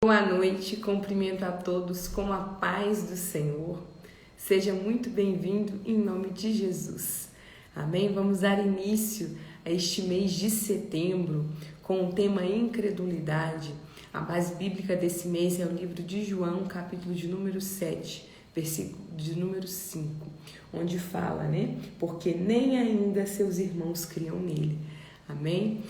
Boa noite, cumprimento a todos com a paz do Senhor. Seja muito bem-vindo em nome de Jesus. Amém? Vamos dar início a este mês de setembro com o tema incredulidade. A base bíblica desse mês é o livro de João, capítulo de número 7, versículo de número 5, onde fala, né? Porque nem ainda seus irmãos criam nele. Amém?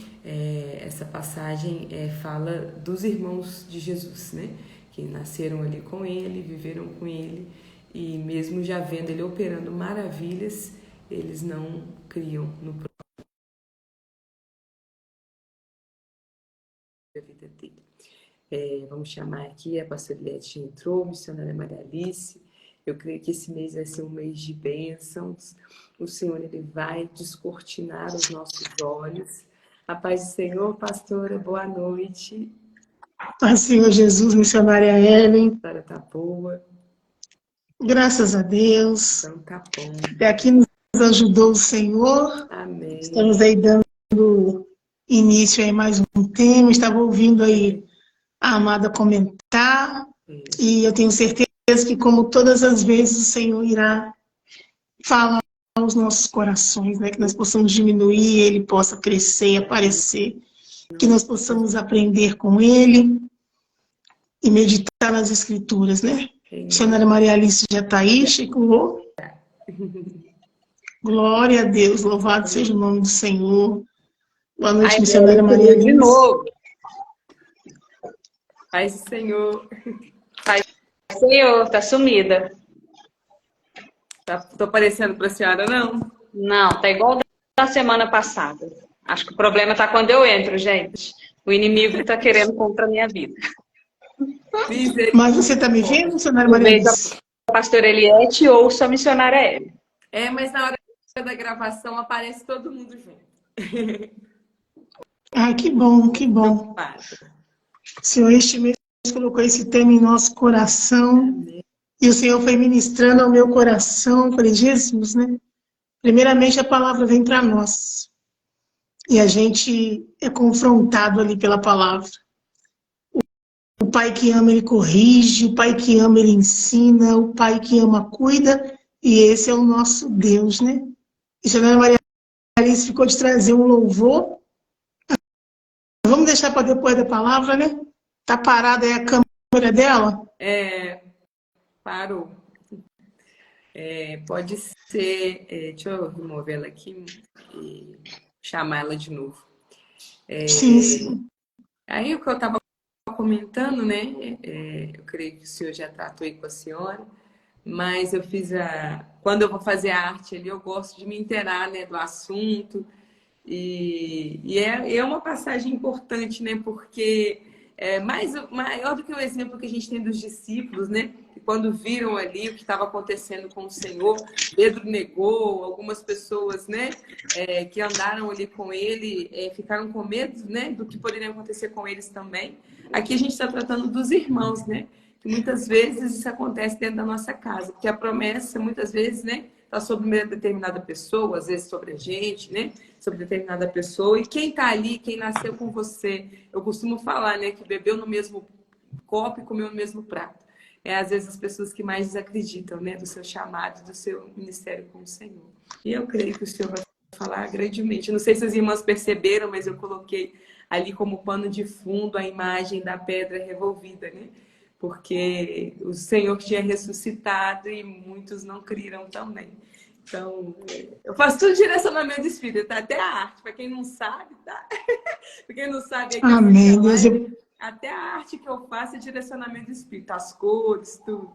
Essa passagem fala dos irmãos de Jesus, né? Que nasceram ali com ele, viveram com ele e mesmo já vendo ele operando maravilhas, eles não criam no da vida dele. Vamos chamar aqui, a pastora Eliette entrou, a missionária Maria Alice. Eu creio que esse mês vai ser um mês de bênçãos. O Senhor, Ele vai descortinar os nossos olhos. A paz do Senhor, pastora, boa noite. Paz do Senhor Jesus, missionária Ellen. A história tá boa. Graças a Deus. Então tá bom. Até aqui nos ajudou o Senhor. Amém. Estamos aí dando início aí mais um tema. Estava ouvindo aí a amada comentar. E eu tenho certeza que, como todas as vezes, o Senhor irá falar aos nossos corações, né? Que nós possamos diminuir, Ele possa crescer e aparecer. Que nós possamos aprender com Ele e meditar nas Escrituras, né? Missionária Maria Alice já está aí, chegou. Glória a Deus, louvado seja o nome do Senhor. Boa noite, missionária Maria Alice. De novo. Paz do Senhor. Senhor, tá sumida. Tô aparecendo para a senhora, não? Não, tá igual da semana passada. Acho que o problema tá quando eu entro, gente. O inimigo tá querendo contra a minha vida. Mas você tá me vendo, missionária Maria Alice? A pastora Eliette ou a missionária Ellen. Mas na hora da gravação aparece todo mundo junto. Ah, que bom, que bom. O Senhor este mês colocou esse tema em nosso coração. E o Senhor foi ministrando ao meu coração. Eu falei, Jesus, né? Primeiramente a palavra vem para nós. E a gente é confrontado ali pela palavra. O pai que ama, ele corrige. O pai que ama, ele ensina. O pai que ama, cuida. E esse é o nosso Deus, né? E a Maria Alice ficou de trazer um louvor. Vamos deixar para depois da palavra, né? Tá parada aí a câmera dela? Parou. Pode ser... deixa eu remover ela aqui e chamar ela de novo. Sim. Aí o que eu estava comentando, né? Eu creio que o senhor já tratou aí com a senhora, mas eu fiz quando eu vou fazer a arte ali, eu gosto de me inteirar, né, do assunto. E é uma passagem importante, né? Porque maior do que o exemplo que a gente tem dos discípulos, né? Que quando viram ali o que estava acontecendo com o Senhor, Pedro negou, algumas pessoas, né? Que andaram ali com ele, ficaram com medo, né? Do que poderia acontecer com eles também. Aqui a gente está tratando dos irmãos, né? Que muitas vezes isso acontece dentro da nossa casa, porque a promessa, muitas vezes, né? Está sobre uma determinada pessoa, às vezes sobre a gente, né? Sobre determinada pessoa. E quem está ali, quem nasceu com você, eu costumo falar, né? Que bebeu no mesmo copo e comeu no mesmo prato. Às vezes as pessoas que mais desacreditam, né? Do seu chamado, do seu ministério com o Senhor. E eu creio que o Senhor vai falar grandemente. Não sei se as irmãs perceberam, mas eu coloquei ali como pano de fundo a imagem da pedra revolvida, né? Porque o Senhor tinha ressuscitado e muitos não criram também. Então, eu faço tudo direcionamento do Espírito, tá? Até a arte, para quem não sabe, tá? Para quem não sabe, aqui amém. até a arte que eu faço é direcionamento do Espírito, as cores, tudo.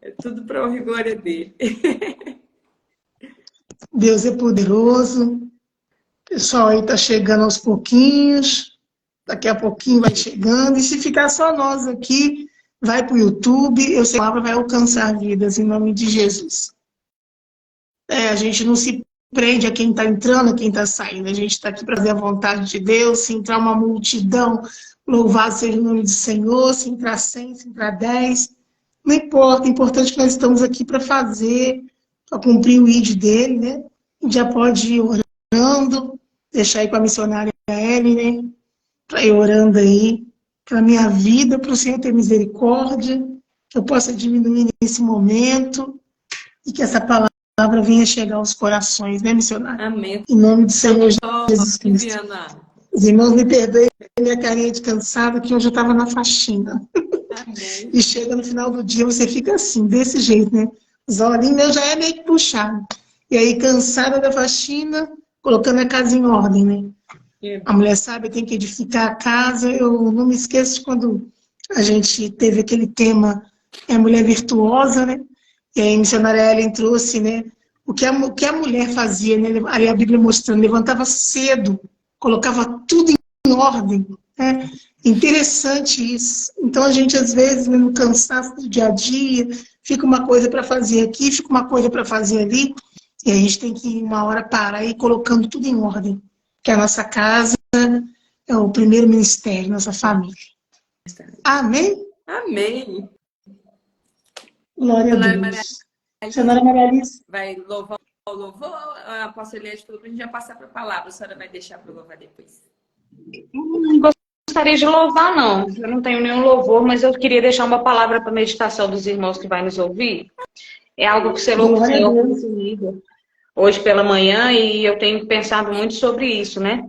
É tudo para a glória dele. Deus é poderoso. O pessoal aí tá chegando aos pouquinhos. Daqui a pouquinho vai chegando. E se ficar só nós aqui, vai para o YouTube. Eu sei que a palavra vai alcançar vidas em nome de Jesus. A gente não se prende a quem está entrando, a quem está saindo. A gente está aqui para fazer a vontade de Deus. Se entrar uma multidão, louvado seja o nome do Senhor. Se entrar 100, se entrar 10, não importa. O importante é que nós estamos aqui para fazer, para cumprir o ID dele, né? A gente já pode ir orando, deixar aí com a missionária Ellen, né? Para ir orando aí. pela minha vida, para o Senhor ter misericórdia, que eu possa diminuir nesse momento e que essa palavra venha chegar aos corações, né, missionário? Amém. Em nome do Senhor Jesus Cristo. Viviana. Os irmãos me perdoem minha carinha de cansada, que hoje eu estava na faxina. Amém. E chega no final do dia, você fica assim, desse jeito, né? Os olhinhos meus já é meio que puxado. E aí, cansada da faxina, colocando a casa em ordem, né? A mulher sabe, tem que edificar a casa. Eu não me esqueço de quando a gente teve aquele tema, mulher virtuosa, né? E aí a missionária Ellen trouxe, né? O que a mulher fazia, né? Ali a Bíblia mostrando, levantava cedo, colocava tudo em ordem, né? Interessante isso. Então a gente, às vezes, no cansaço do dia a dia, fica uma coisa para fazer aqui, fica uma coisa para fazer ali, e a gente tem que, uma hora, parar e ir colocando tudo em ordem. Que a nossa casa é o primeiro ministério, nossa família. Amém? Amém. Glória a Deus. Senhora Maria Alice. Vai louvar o louvor? A apóstola Eliette falou para a gente já passar para a palavra. A senhora vai deixar para louvar depois? Não gostaria de louvar, não. Eu não tenho nenhum louvor, mas eu queria deixar uma palavra para a meditação dos irmãos que vai nos ouvir. É algo que você louvou comigo hoje pela manhã e eu tenho pensado muito sobre isso, né?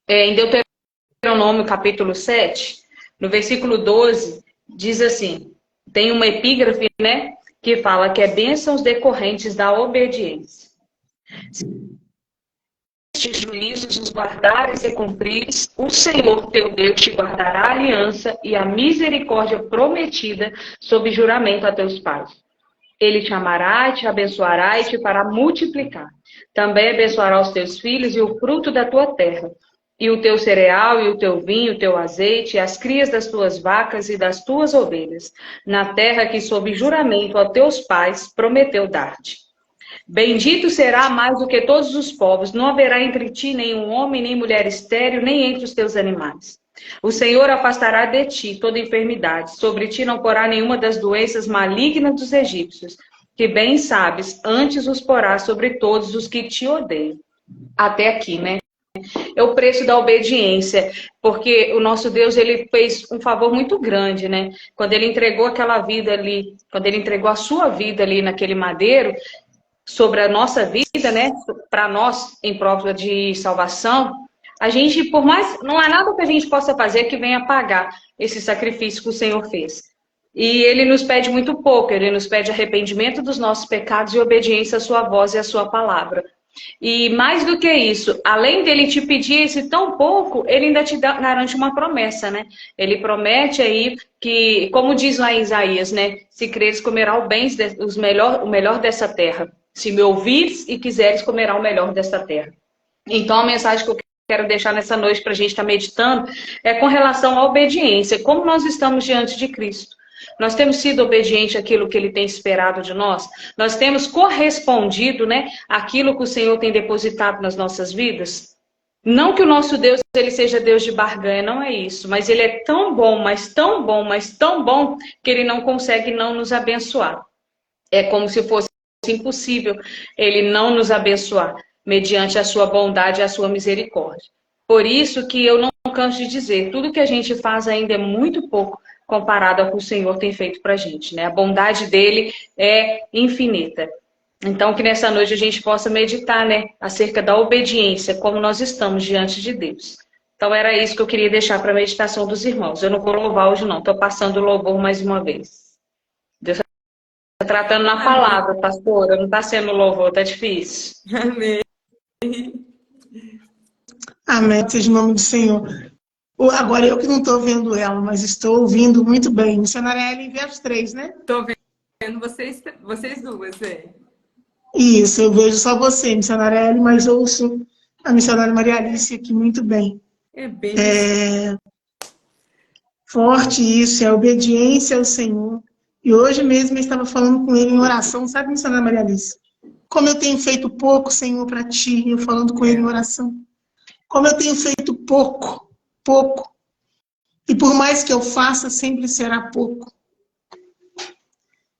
Em Deuteronômio, capítulo 7, no versículo 12, diz assim, tem uma epígrafe, né? Que fala que é bênçãos decorrentes da obediência. Se estes juízos os guardares e cumprires, o Senhor teu Deus te guardará a aliança e a misericórdia prometida sob juramento a teus pais. Ele te amará, te abençoará e te fará multiplicar. Também abençoará os teus filhos e o fruto da tua terra, e o teu cereal, e o teu vinho, o teu azeite, e as crias das tuas vacas e das tuas ovelhas, na terra que sob juramento a teus pais prometeu dar-te. Bendito será mais do que todos os povos, não haverá entre ti nenhum homem, nem mulher estéril, nem entre os teus animais. O Senhor afastará de ti toda enfermidade, sobre ti não porá nenhuma das doenças malignas dos egípcios, que bem sabes, antes os porá sobre todos os que te odeiam. Até aqui, né? É o preço da obediência, porque o nosso Deus, ele fez um favor muito grande, né? Quando ele entregou aquela vida ali, quando ele entregou a sua vida ali naquele madeiro, sobre a nossa vida, né? Para nós, em prova de salvação, a gente, por mais, não há nada que a gente possa fazer que venha pagar esse sacrifício que o Senhor fez. E ele nos pede muito pouco, ele nos pede arrependimento dos nossos pecados e obediência à sua voz e à sua palavra. E mais do que isso, além dele te pedir esse tão pouco, ele ainda te garante uma promessa, né? Ele promete aí que, como diz lá em Isaías, né? Se creres, comerá o melhor dessa terra. Se me ouvires e quiseres, comerá o melhor dessa terra. Então, a mensagem que eu quero deixar nessa noite para a gente estar meditando é com relação à obediência. Como nós estamos diante de Cristo? Nós temos sido obedientes àquilo que Ele tem esperado de nós? Nós temos correspondido, né, àquilo que o Senhor tem depositado nas nossas vidas? Não que o nosso Deus ele seja Deus de barganha, não é isso. Mas Ele é tão bom, mas tão bom, mas tão bom, que Ele não consegue não nos abençoar. É como se fosse impossível Ele não nos abençoar, mediante a sua bondade e a sua misericórdia. Por isso que eu não canso de dizer, tudo que a gente faz ainda é muito pouco comparado ao que o Senhor tem feito pra gente, né? A bondade dele é infinita. Então, que nessa noite a gente possa meditar, né? Acerca da obediência, como nós estamos diante de Deus. Então, era isso que eu queria deixar para a meditação dos irmãos. Eu não vou louvar hoje, não. Estou passando o louvor mais uma vez. Deus está tratando na palavra, pastora. Não está sendo louvor, está difícil. Amém. Amém, seja o nome do Senhor. Agora eu que não estou vendo ela, mas estou ouvindo muito bem. Missionária Ellen vê as três, né? Estou vendo vocês duas, Isso, eu vejo só você, missionária Ellen, mas ouço a missionária Maria Alice aqui muito bem. É bem forte isso, é obediência ao Senhor. E hoje mesmo eu estava falando com ele em oração, sabe, missionária Maria Alice? Como eu tenho feito pouco, Senhor, para ti, eu falando com ele em oração. Como eu tenho feito pouco. E por mais que eu faça, sempre será pouco.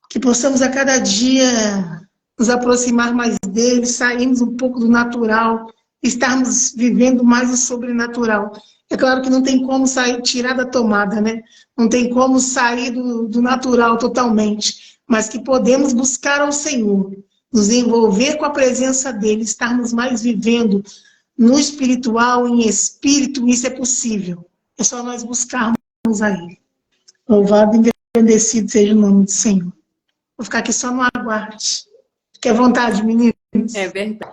Que possamos a cada dia nos aproximar mais dele, sairmos um pouco do natural, estarmos vivendo mais o sobrenatural. É claro que não tem como sair, tirar da tomada, né? Não tem como sair do natural totalmente, mas que podemos buscar ao Senhor, nos envolver com a presença dEle, estarmos mais vivendo no espiritual, em espírito, isso é possível. É só nós buscarmos a Ele. Louvado e engrandecido seja o nome do Senhor. Vou ficar aqui só no aguarde. Fique à vontade, meninos. É verdade.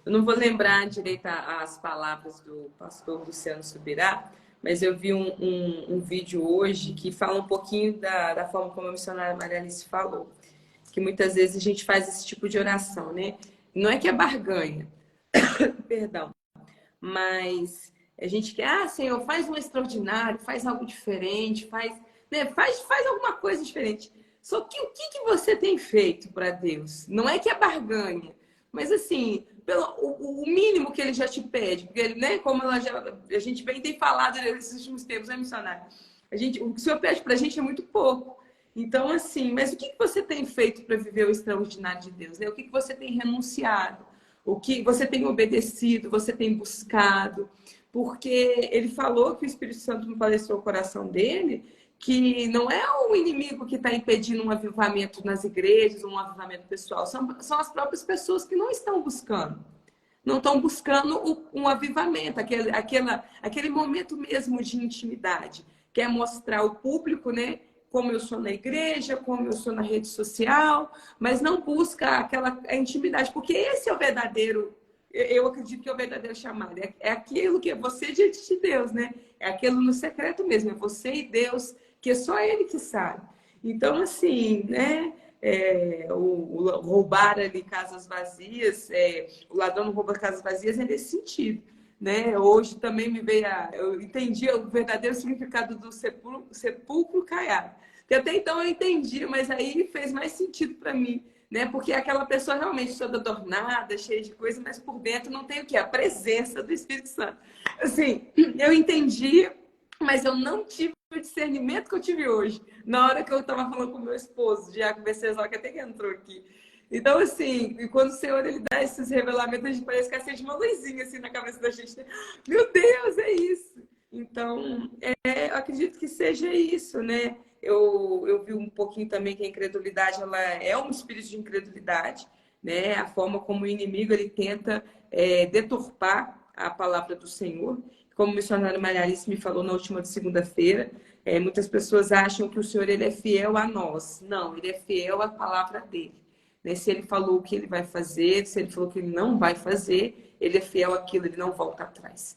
Eu não vou lembrar direito as palavras do pastor Luciano Subirá, mas eu vi um vídeo hoje que fala um pouquinho da forma como a missionária Maria Alice falou, que muitas vezes a gente faz esse tipo de oração, né? Não é que é barganha, perdão, mas a gente quer, Senhor, faz um extraordinário, faz algo diferente, faz alguma coisa diferente. Só que o que você tem feito para Deus? Não é que é barganha, mas assim, o mínimo que ele já te pede, porque ele, né, como a gente bem tem falado nesses últimos tempos, né, missionário? O que o Senhor pede para a gente é muito pouco. Então, assim, mas o que você tem feito para viver o extraordinário de Deus? Né? O que você tem renunciado? O que você tem obedecido? Você tem buscado? Porque ele falou que o Espírito Santo não palestrou o coração dele, que não é o inimigo que está impedindo um avivamento nas igrejas, um avivamento pessoal. São as próprias pessoas que não estão buscando. Não estão buscando um avivamento, aquele momento mesmo de intimidade. Quer mostrar ao público, né? Como eu sou na igreja, como eu sou na rede social, mas não busca a intimidade, porque esse é o verdadeiro, eu acredito que é o verdadeiro chamado, é aquilo que é você diante de Deus, né? É aquilo no secreto mesmo, é você e Deus, que é só Ele que sabe. Então, assim, né? O roubar ali casas vazias, o ladrão não rouba casas vazias é nesse sentido. Né? Hoje também eu entendi o verdadeiro significado do sepulcro caiado. Que até então eu entendi, mas aí fez mais sentido para mim, né? Porque aquela pessoa realmente toda adornada, cheia de coisa, mas por dentro não tem o quê? A presença do Espírito Santo. Assim, eu entendi, mas eu não tive o discernimento que eu tive hoje, na hora que eu estava falando com meu esposo, Diaco Venceslau, que até que entrou aqui. Então, assim, quando o Senhor ele dá esses revelamentos, a gente parece que acende uma luzinha assim na cabeça da gente. Meu Deus, é isso! Então, eu acredito que seja isso, né? Eu vi um pouquinho também que a incredulidade, ela é um espírito de incredulidade, né? A forma como o inimigo, ele tenta deturpar a palavra do Senhor. Como o missionário Maria Alice me falou na última segunda-feira, muitas pessoas acham que o Senhor ele é fiel a nós. Não, ele é fiel à palavra dele. Se ele falou o que ele vai fazer, se ele falou que ele não vai fazer, ele é fiel àquilo, ele não volta atrás.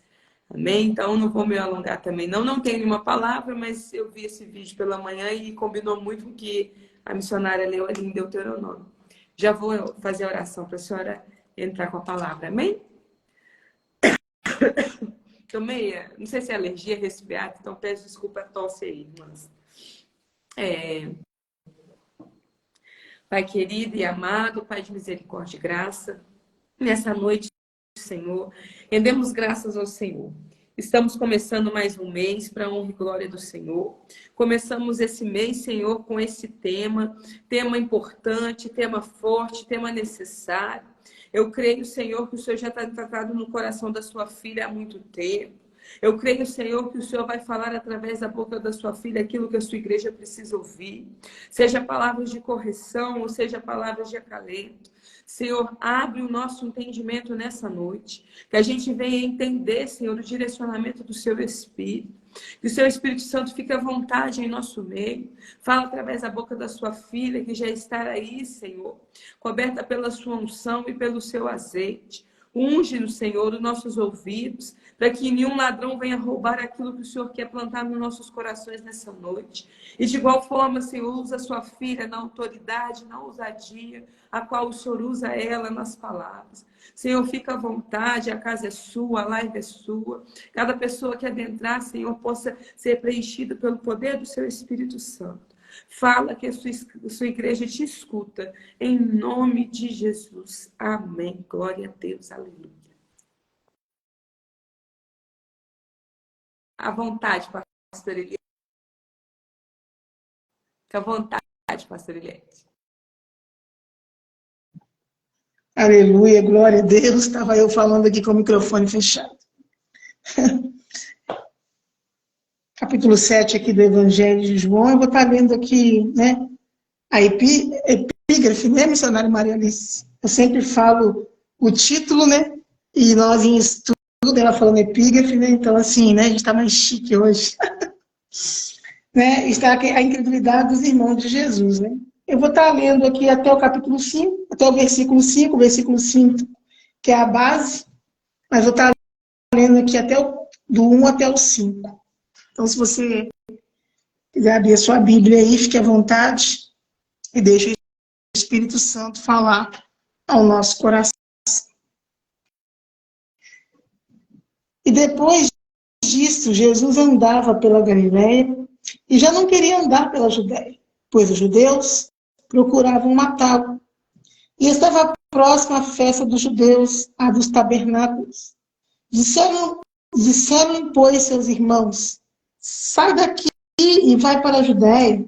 Amém? Então, não vou me alongar também. Não tenho nenhuma palavra, mas eu vi esse vídeo pela manhã e combinou muito com o que a missionária leu ali em Deuteronômio. Já vou fazer a oração para a senhora entrar com a palavra. Amém? Tomei, não sei se é alergia, resfriado, então peço desculpa a tosse aí, irmãs. Pai querido e amado, Pai de misericórdia e graça, nessa noite, Senhor, rendemos graças ao Senhor. Estamos começando mais um mês para a honra e glória do Senhor. Começamos esse mês, Senhor, com esse tema importante, tema forte, tema necessário. Eu creio, Senhor, que o Senhor já está tratado no coração da sua filha há muito tempo. Eu creio, Senhor, que o Senhor vai falar através da boca da sua filha aquilo que a sua igreja precisa ouvir. Seja palavras de correção ou seja palavras de acalento. Senhor, abre o nosso entendimento nessa noite. Que a gente venha entender, Senhor, o direcionamento do seu Espírito. Que o seu Espírito Santo fique à vontade em nosso meio. Fala através da boca da sua filha, que já está aí, Senhor, coberta pela sua unção e pelo seu azeite. Unge, Senhor, os nossos ouvidos, para que nenhum ladrão venha roubar aquilo que o Senhor quer plantar nos nossos corações nessa noite. E de igual forma, Senhor, usa a sua filha na autoridade, na ousadia, a qual o Senhor usa ela nas palavras. Senhor, fica à vontade, a casa é sua, a live é sua. Cada pessoa que adentrar, Senhor, possa ser preenchida pelo poder do seu Espírito Santo. Fala que a sua igreja te escuta. Em nome de Jesus. Amém. Glória a Deus. Aleluia. À vontade, pastor Eliette. Fica à vontade, pastor Eliette. Aleluia, glória a Deus. Estava eu falando aqui com o microfone fechado. capítulo 7 aqui do Evangelho de João. Eu vou estar lendo aqui, né, a epígrafe, né, missionário Maria Alice? Eu sempre falo o título, né, e nós em estudo, ela falando epígrafe, né, então assim, né, a gente está mais chique hoje. Né, está aqui a incredulidade dos irmãos de Jesus, né. Eu vou estar lendo aqui até o capítulo 5, até o versículo 5, que é a base, mas vou estar lendo aqui do 1 até o 5. Então, se você quiser abrir a sua Bíblia aí, fique à vontade e deixe o Espírito Santo falar ao nosso coração. E depois disso, Jesus andava pela Galileia e já não queria andar pela Judéia, pois os judeus procuravam matá-lo. E estava próxima à festa dos judeus, a dos tabernáculos. Disseram, pois, seus irmãos: sai daqui e vai para a Judéia,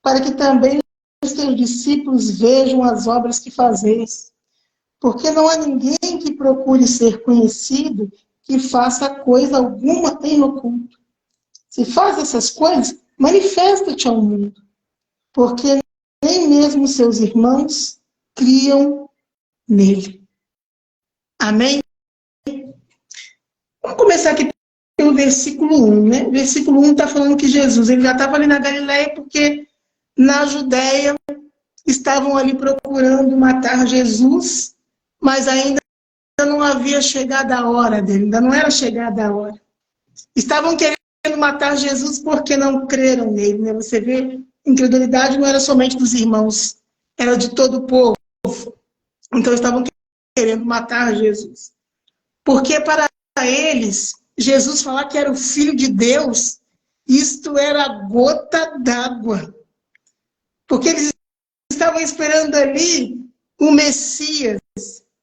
para que também os teus discípulos vejam as obras que fazeis. Porque não há ninguém que procure ser conhecido que faça coisa alguma em oculto. Se faz essas coisas, manifesta-te ao mundo. Porque nem mesmo seus irmãos criam nele. Amém? Vamos começar aqui pelo versículo 1, né? O versículo 1 está falando que Jesus ele já estava ali na Galileia, porque na Judéia estavam ali procurando matar Jesus, mas ainda não havia chegado a hora dele, ainda não era chegada a hora. Estavam querendo matar Jesus porque não creram nele, né? Você vê, incredulidade não era somente dos irmãos, era de todo o povo. Então estavam querendo matar Jesus. Porque para eles, Jesus falar que era o Filho de Deus, isto era a gota d'água. Porque eles estavam esperando ali o Messias,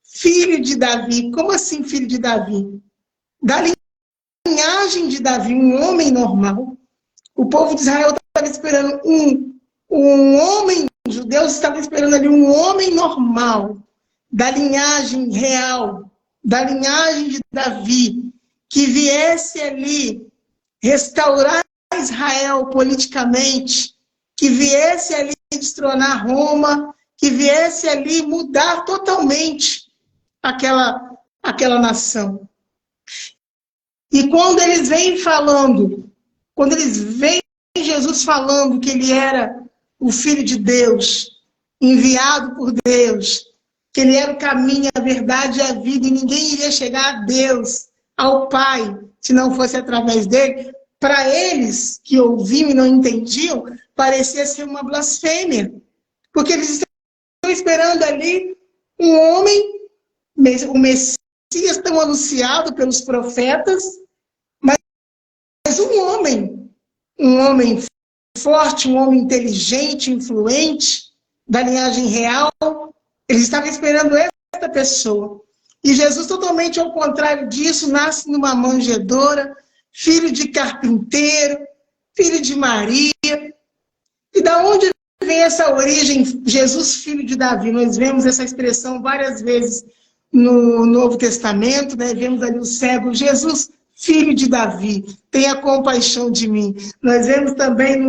filho de Davi. Como assim filho de Davi? Da linhagem de Davi, um homem normal. O povo de Israel estava esperando um homem, os judeus estavam esperando ali um homem normal, da linhagem real, da linhagem de Davi, que viesse ali restaurar Israel politicamente, que viesse ali destronar Roma, que viesse ali mudar totalmente aquela nação. E quando eles vêm Jesus falando que ele era o Filho de Deus, enviado por Deus, que ele era o caminho, a verdade e a vida, e ninguém iria chegar a Deus, ao Pai, se não fosse através dele, para eles que ouviam e não entendiam, parecia ser uma blasfêmia. Porque eles estão esperando ali um homem, o Messias tão anunciado pelos profetas, mas um homem forte, um homem inteligente, influente, da linhagem real. Eles estavam esperando esta pessoa. E Jesus, totalmente ao contrário disso, nasce numa manjedoura, filho de carpinteiro, filho de Maria. E da onde vem essa origem, Jesus, filho de Davi? Nós vemos essa expressão várias vezes no Novo Testamento, né? Vemos ali o cego, Jesus, filho de Davi, tenha compaixão de mim. Nós vemos também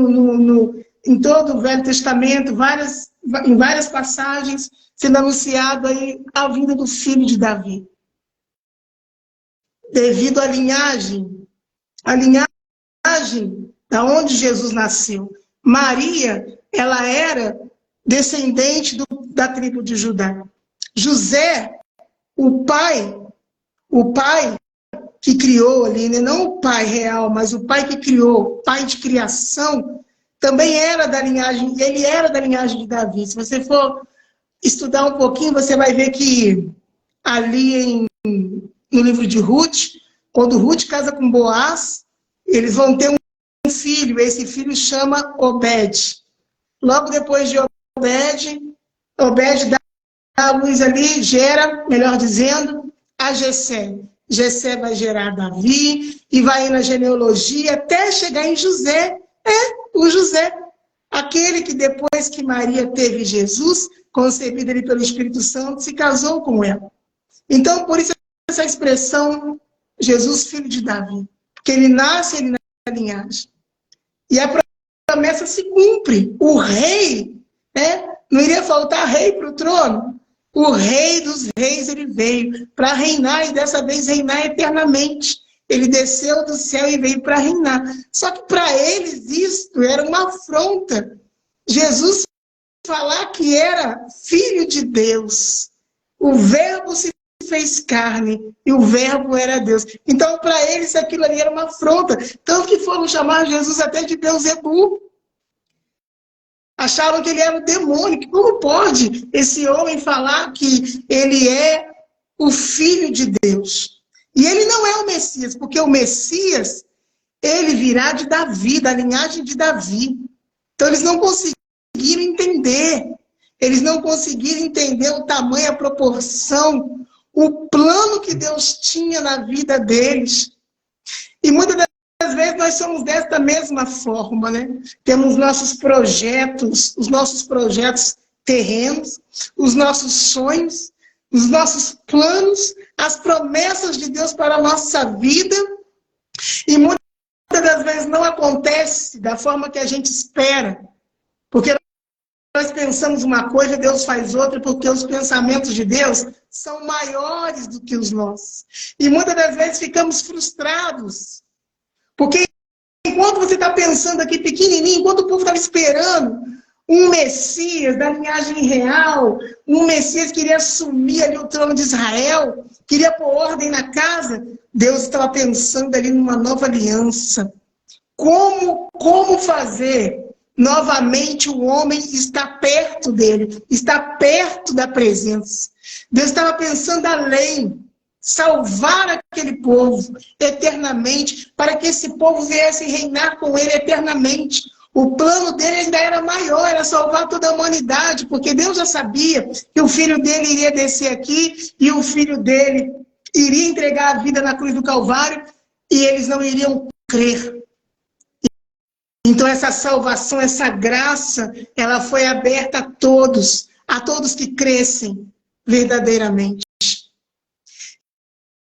em todo o Velho Testamento, em várias passagens, sendo anunciado aí a vinda do filho de Davi. Devido à linhagem da onde Jesus nasceu. Maria, ela era descendente da tribo de Judá. José, o pai que criou ali, né? Não o pai real, mas o pai que criou, pai de criação, também era da linhagem, ele era da linhagem de Davi. Se você for estudar um pouquinho, você vai ver que ali no livro de Ruth, quando Ruth casa com Boaz, eles vão ter um filho, esse filho chama Obed. Logo depois de Obed dá a luz ali, gera, melhor dizendo, a Jessé. Jessé vai gerar Davi, e vai na genealogia até chegar em José. O José, aquele que depois que Maria teve Jesus, concebido ali pelo Espírito Santo, se casou com ela. Então, por isso essa expressão Jesus, filho de Davi. Porque ele nasce ali na linhagem. E a promessa se cumpre. O rei, né? Não iria faltar rei para o trono. O rei dos reis, ele veio para reinar, e dessa vez reinar eternamente. Ele desceu do céu e veio para reinar. Só que para eles isto era uma afronta. Jesus falar que era filho de Deus. O verbo se fez carne e o verbo era Deus. Então, para eles, aquilo ali era uma afronta. Tanto que foram chamar Jesus até de Beelzebul. Achavam que ele era um demônio. Que como pode esse homem falar que ele é o filho de Deus? E ele não é o Messias, porque o Messias, ele virá de Davi, da linhagem de Davi. Então, eles não conseguiram entender. Eles não conseguiram entender o tamanho, a proporção, o plano que Deus tinha na vida deles. E muitas das vezes nós somos desta mesma forma, né? Temos nossos projetos, os nossos projetos terrenos, os nossos sonhos, os nossos planos, as promessas de Deus para a nossa vida. E muitas das vezes não acontece da forma que a gente espera. Porque nós pensamos uma coisa, Deus faz outra, porque os pensamentos de Deus são maiores do que os nossos. E muitas das vezes ficamos frustrados. Porque enquanto você está pensando aqui pequenininho, enquanto o povo estava esperando um Messias da linhagem real, um Messias que iria assumir ali o trono de Israel, queria pôr ordem na casa, Deus estava pensando ali numa nova aliança. Como fazer novamente o homem estar perto dele, estar perto da presença. Deus estava pensando além, salvar aquele povo eternamente, para que esse povo viesse reinar com ele eternamente. O plano dele ainda era maior, era salvar toda a humanidade, porque Deus já sabia que o filho dele iria descer aqui e o filho dele iria entregar a vida na cruz do Calvário e eles não iriam crer. Então essa salvação, essa graça, ela foi aberta a todos que crescem verdadeiramente.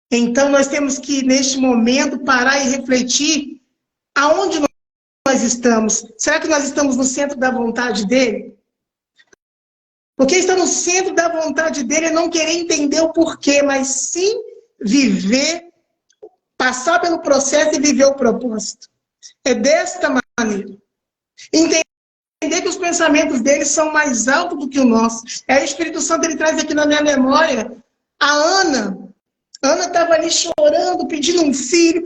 Então nós temos que, neste momento, parar e refletir aonde nós estamos. Será que nós estamos no centro da vontade dele? Porque estar no centro da vontade dele é não querer entender o porquê, mas sim viver, passar pelo processo e viver o propósito. É desta maneira. Entender que os pensamentos dele são mais altos do que o nosso. É o Espírito Santo, ele traz aqui na minha memória a Ana. Ana estava ali chorando, pedindo um filho,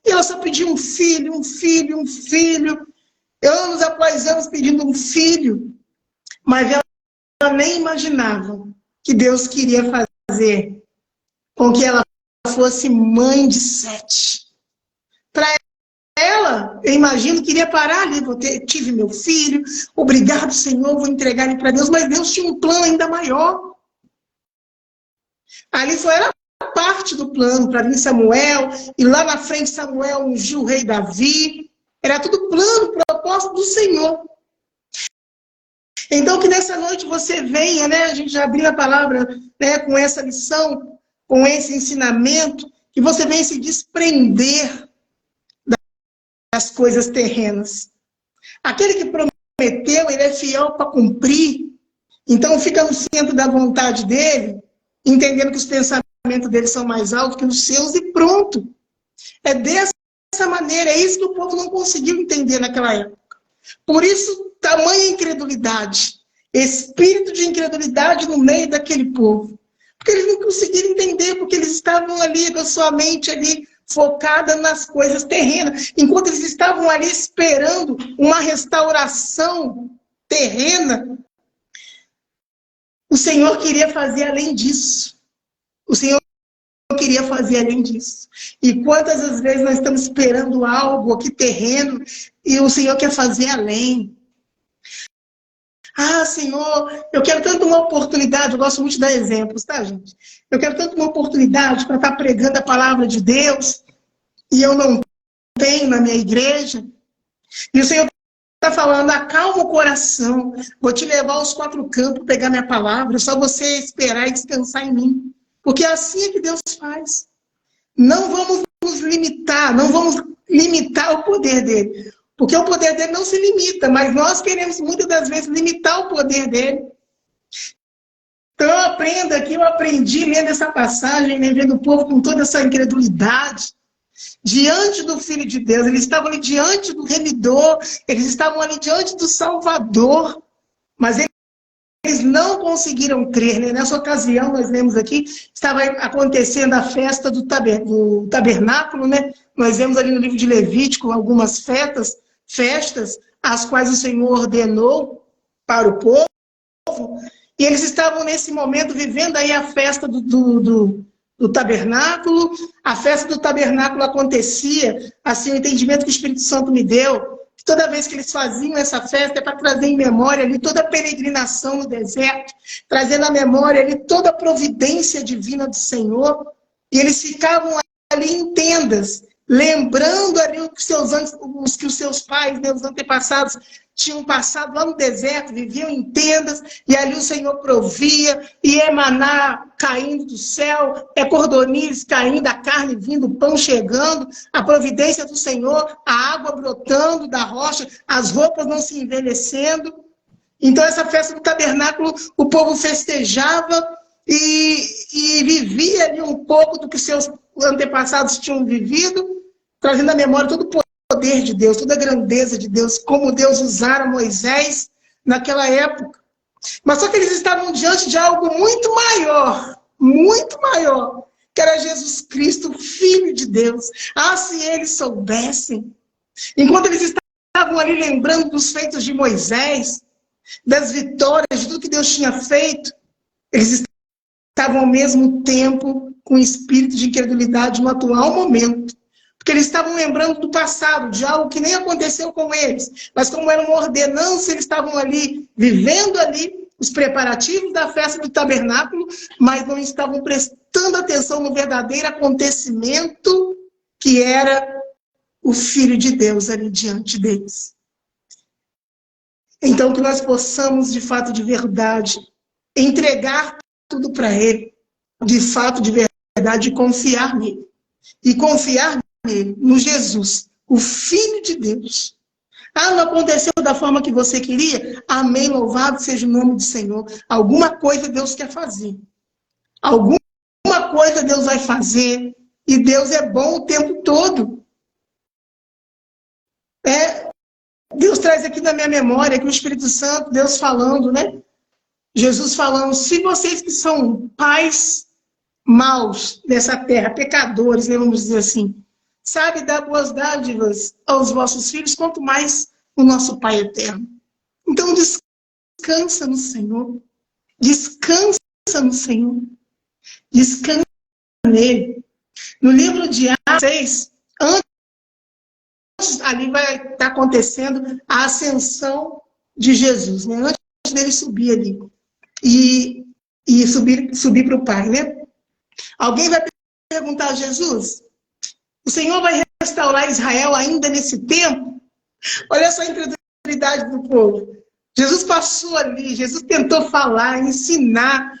e ela só pedia um filho. Anos após anos pedindo um filho. Mas ela nem imaginava que Deus queria fazer com que ela fosse mãe de 7. Para ela, eu imagino, queria parar ali, tive meu filho, obrigado, Senhor, vou entregar ele para Deus, mas Deus tinha um plano ainda maior. Ali só era parte do plano, para vir Samuel, e lá na frente Samuel ungiu o rei Davi. Era tudo plano, propósito do Senhor. Então que nessa noite você venha, né? A gente já abriu a palavra, né, com essa lição, com esse ensinamento, que você venha se desprender das coisas terrenas. Aquele que prometeu, ele é fiel para cumprir. Então fica no centro da vontade dele, entendendo que os pensamentos dele são mais altos que os seus e pronto. É dessa maneira, é isso que o povo não conseguiu entender naquela época. Por isso, tamanha incredulidade, espírito de incredulidade no meio daquele povo. Porque eles não conseguiram entender, porque eles estavam ali, com a sua mente ali, focada nas coisas terrenas. Enquanto eles estavam ali esperando uma restauração terrena, o Senhor queria fazer além disso. O Senhor queria fazer além disso. E quantas as vezes nós estamos esperando algo aqui terreno e o Senhor quer fazer além. Ah, Senhor, eu quero tanto uma oportunidade, eu gosto muito de dar exemplos, tá, gente? Eu quero tanto uma oportunidade para estar pregando a palavra de Deus e eu não tenho na minha igreja. E o Senhor está falando, acalma o coração, vou te levar aos 4 campos, pegar minha palavra, é só você esperar e descansar em mim. Porque é assim que Deus faz. não vamos nos limitar, não vamos limitar o poder dele. Porque o poder dele não se limita, mas nós queremos muitas das vezes limitar o poder dele. Então eu aprendo aqui, eu aprendi lendo essa passagem, né, vendo o povo com toda essa incredulidade, diante do Filho de Deus. Eles estavam ali diante do Remidor, eles estavam ali diante do Salvador, mas eles não conseguiram crer, né? Nessa ocasião, nós vemos aqui, estava acontecendo a festa do tabernáculo, né? Nós vemos ali no livro de Levítico algumas festas, as quais o Senhor ordenou para o povo, e eles estavam nesse momento vivendo aí a festa do tabernáculo. A festa do tabernáculo acontecia, assim, o entendimento que o Espírito Santo me deu, que toda vez que eles faziam essa festa é para trazer em memória ali toda a peregrinação no deserto, trazendo à memória ali toda a providência divina do Senhor, e eles ficavam ali em tendas, lembrando ali os que os seus pais, né, os antepassados, tinham passado lá no deserto, viviam em tendas, e ali o Senhor provia, e é maná caindo do céu, é cordoniz caindo, a carne vindo, o pão chegando, a providência do Senhor, a água brotando da rocha, as roupas não se envelhecendo. Então essa festa do tabernáculo, o povo festejava e vivia ali um pouco do que seus antepassados tinham vivido, trazendo à memória todo o poder de Deus, toda a grandeza de Deus, como Deus usara Moisés naquela época. Mas só que eles estavam diante de algo muito maior, que era Jesus Cristo, Filho de Deus. Ah, se eles soubessem. Enquanto eles estavam ali lembrando dos feitos de Moisés, das vitórias, de tudo que Deus tinha feito, eles estavam ao mesmo tempo com espírito de incredulidade no atual momento. Porque eles estavam lembrando do passado, de algo que nem aconteceu com eles. Mas como era uma ordenança, eles estavam ali, vivendo ali os preparativos da festa do tabernáculo, mas não estavam prestando atenção no verdadeiro acontecimento que era o Filho de Deus ali diante deles. Então, que nós possamos, de fato, de verdade, entregar tudo para Ele, de fato, de verdade, e confiar nele. E confiar nele, no Jesus, o Filho de Deus. Ah, não aconteceu da forma que você queria? Amém, louvado seja o nome do Senhor. Alguma coisa Deus quer fazer. Alguma coisa Deus vai fazer. E Deus é bom o tempo todo. Deus traz aqui na minha memória, que o Espírito Santo, Deus falando, né? Jesus falando, se vocês que são pais maus dessa terra, pecadores, né, vamos dizer assim, sabe dar boas dádivas aos vossos filhos, quanto mais o nosso Pai eterno. Então descansa no Senhor. Descansa no Senhor. Descansa nele. No livro de Atos 6, antes ali vai estar acontecendo a ascensão de Jesus, né? Antes dele subir ali. E subir para o Pai, né? Alguém vai perguntar a Jesus, o Senhor vai restaurar Israel ainda nesse tempo? Olha só a incredulidade do povo. Jesus passou ali, Jesus tentou falar, ensinar.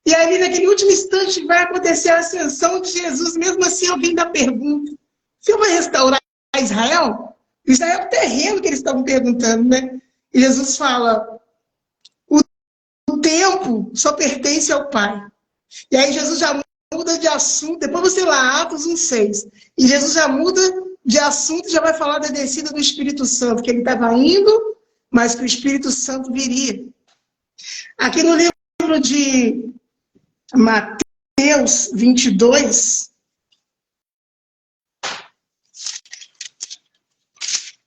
E ali, naquele último instante, vai acontecer a ascensão de Jesus. Mesmo assim, alguém dá pergunta. O Senhor vai restaurar Israel? Israel é o terreno que eles estavam perguntando, né? E Jesus fala, o tempo só pertence ao Pai. E aí Jesus já muda de assunto, depois você lá, Atos 1:6. E Jesus já muda de assunto, já vai falar da descida do Espírito Santo, que ele estava indo, mas que o Espírito Santo viria. Aqui no livro de Mateus 22,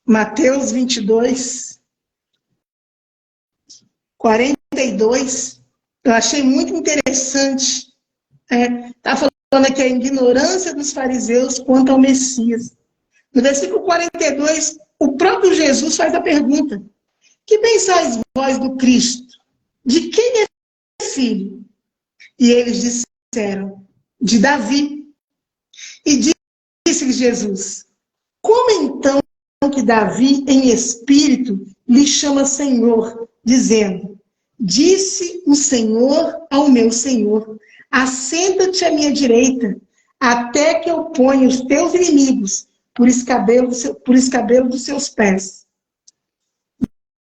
Mateus 22, 42, eu achei muito interessante. Está falando aqui a ignorância dos fariseus quanto ao Messias. No versículo 42, o próprio Jesus faz a pergunta: que pensais vós do Cristo? De quem é filho? E eles disseram, de Davi. E disse Jesus, como então que Davi, em espírito, lhe chama Senhor, dizendo, disse o Senhor ao meu Senhor, assenta-te à minha direita, até que eu ponha os teus inimigos por escabelo dos seus pés.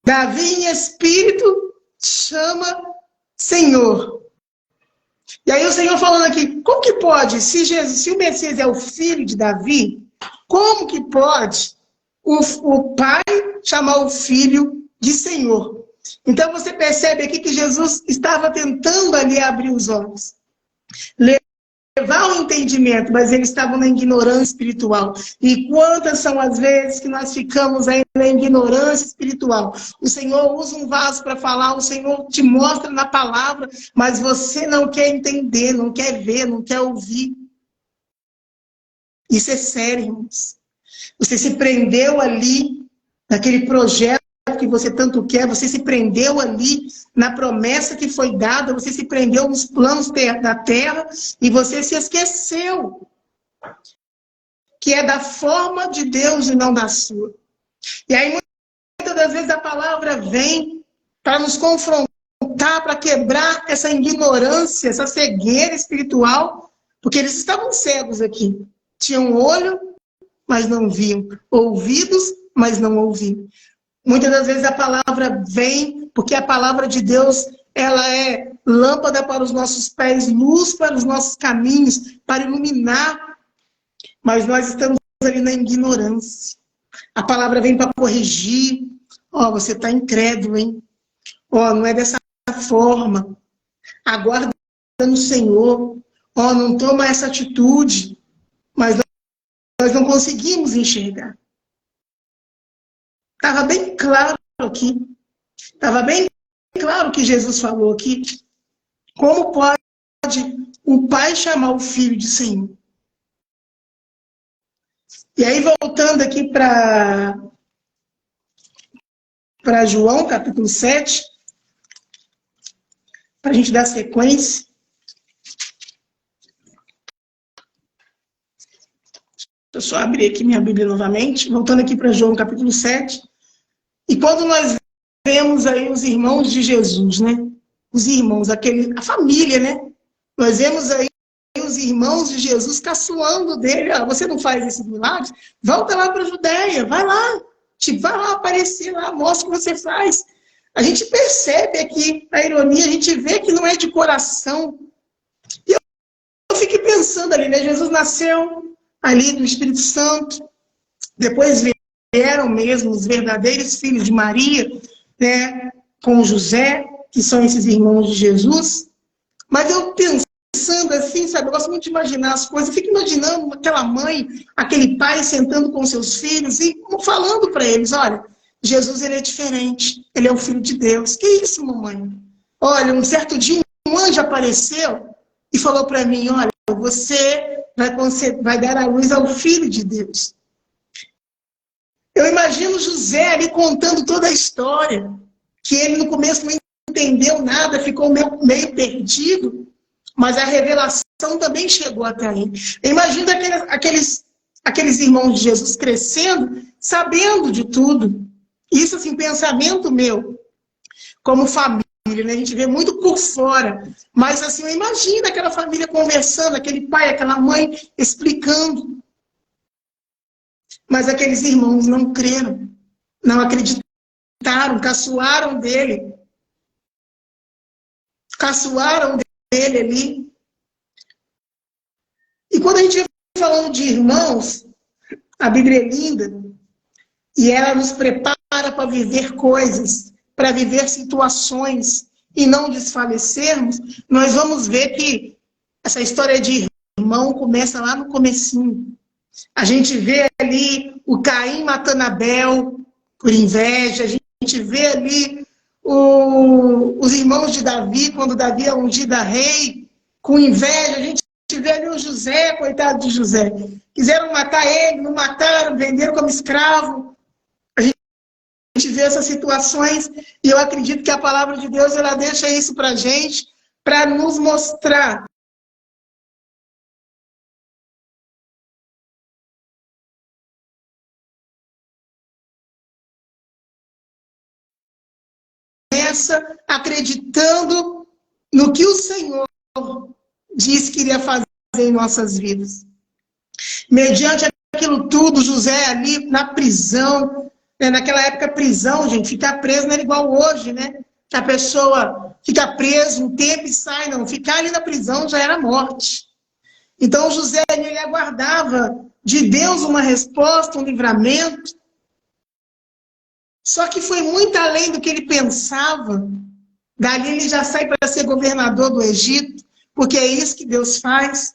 Davi, em espírito, chama Senhor. E aí o Senhor falando aqui, como que pode, se o Messias é o filho de Davi, como que pode o pai chamar o filho de Senhor? Então você percebe aqui que Jesus estava tentando ali abrir os olhos, levar o entendimento, mas eles estavam na ignorância espiritual. E quantas são as vezes que nós ficamos aí na ignorância espiritual? O Senhor usa um vaso para falar, o Senhor te mostra na palavra, mas você não quer entender, não quer ver, não quer ouvir. Isso é sério, irmãos. Você se prendeu ali naquele projeto que você tanto quer, você se prendeu ali na promessa que foi dada, você se prendeu nos planos da terra e você se esqueceu que é da forma de Deus e não da sua. E aí muitas das vezes a palavra vem para nos confrontar, para quebrar essa ignorância, essa cegueira espiritual, porque eles estavam cegos aqui. Tinham olho, mas não viam. Ouvidos, mas não ouviam. Muitas das vezes a palavra vem, porque a palavra de Deus, ela é lâmpada para os nossos pés, luz para os nossos caminhos, para iluminar. Mas nós estamos ali na ignorância. A palavra vem para corrigir. Ó, você está incrédulo, hein? Ó, não é dessa forma. Aguarda no Senhor. Ó, não toma essa atitude. Mas nós não conseguimos enxergar. Estava bem claro aqui. Estava bem claro o que Jesus falou aqui. Como pode o pai chamar o filho de Senhor? E aí, voltando aqui para João, capítulo 7, para a gente dar sequência. Deixa eu só abrir aqui minha Bíblia novamente. Voltando aqui para João, capítulo 7. E quando nós vemos aí os irmãos de Jesus, né? Os irmãos, a família, né? Nós vemos aí os irmãos de Jesus caçoando dele. Ah, você não faz esse milagre? Volta lá para a Judéia, vai lá. Vai lá aparecer lá, mostra o que você faz. A gente percebe aqui a ironia, a gente vê que não é de coração. E eu fiquei pensando ali, né? Jesus nasceu ali do Espírito Santo, depois vieram mesmo os verdadeiros filhos de Maria, né, com José, que são esses irmãos de Jesus. Mas eu pensando assim, sabe, eu gosto muito de imaginar as coisas, eu fico imaginando aquela mãe, aquele pai sentando com seus filhos e falando para eles, olha, Jesus ele é diferente, ele é o Filho de Deus. Que isso, mamãe? Olha, um certo dia um anjo apareceu e falou para mim, olha, você vai dar à luz ao Filho de Deus. Eu imagino José ali contando toda a história, que ele no começo não entendeu nada, ficou meio perdido, mas a revelação também chegou até ele. Eu imagino aqueles irmãos de Jesus crescendo, sabendo de tudo. Isso, assim, pensamento meu, como família, né? A gente vê muito por fora, mas assim, eu imagino aquela família conversando, aquele pai, aquela mãe explicando. Mas aqueles irmãos não creram, não acreditaram, caçoaram dele. Caçoaram dele ali. E quando a gente vai falando de irmãos, a Bíblia é linda e ela nos prepara para viver coisas, para viver situações e não desfalecermos. Nós vamos ver que essa história de irmão começa lá no comecinho. A gente vê ali o Caim matando Abel por inveja. A gente vê ali os irmãos de Davi, quando Davi é ungido a rei, com inveja. A gente vê ali o José, coitado de José. Quiseram matar ele, não mataram, venderam como escravo. A gente vê essas situações e eu acredito que a palavra de Deus ela deixa isso para a gente, para nos mostrar acreditando no que o Senhor disse que iria fazer em nossas vidas. Mediante aquilo tudo, José ali na prisão, né? Naquela época, prisão, gente, ficar preso não era igual hoje, né? A pessoa fica preso um tempo e sai, não. Ficar ali na prisão já era morte. Então, José, ele aguardava de Deus uma resposta, um livramento. Só que foi muito além do que ele pensava. Dali ele já sai para ser governador do Egito, porque é isso que Deus faz.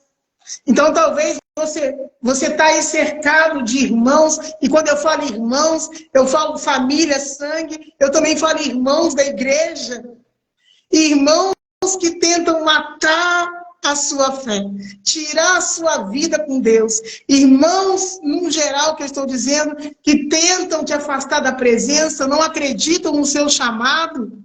Então, talvez você está aí cercado de irmãos, e quando eu falo irmãos, eu falo família, sangue, eu também falo irmãos da igreja, irmãos que tentam matar a sua fé, tirar a sua vida com Deus. Irmãos, num geral, que eu estou dizendo, que tentam te afastar da presença, não acreditam no seu chamado,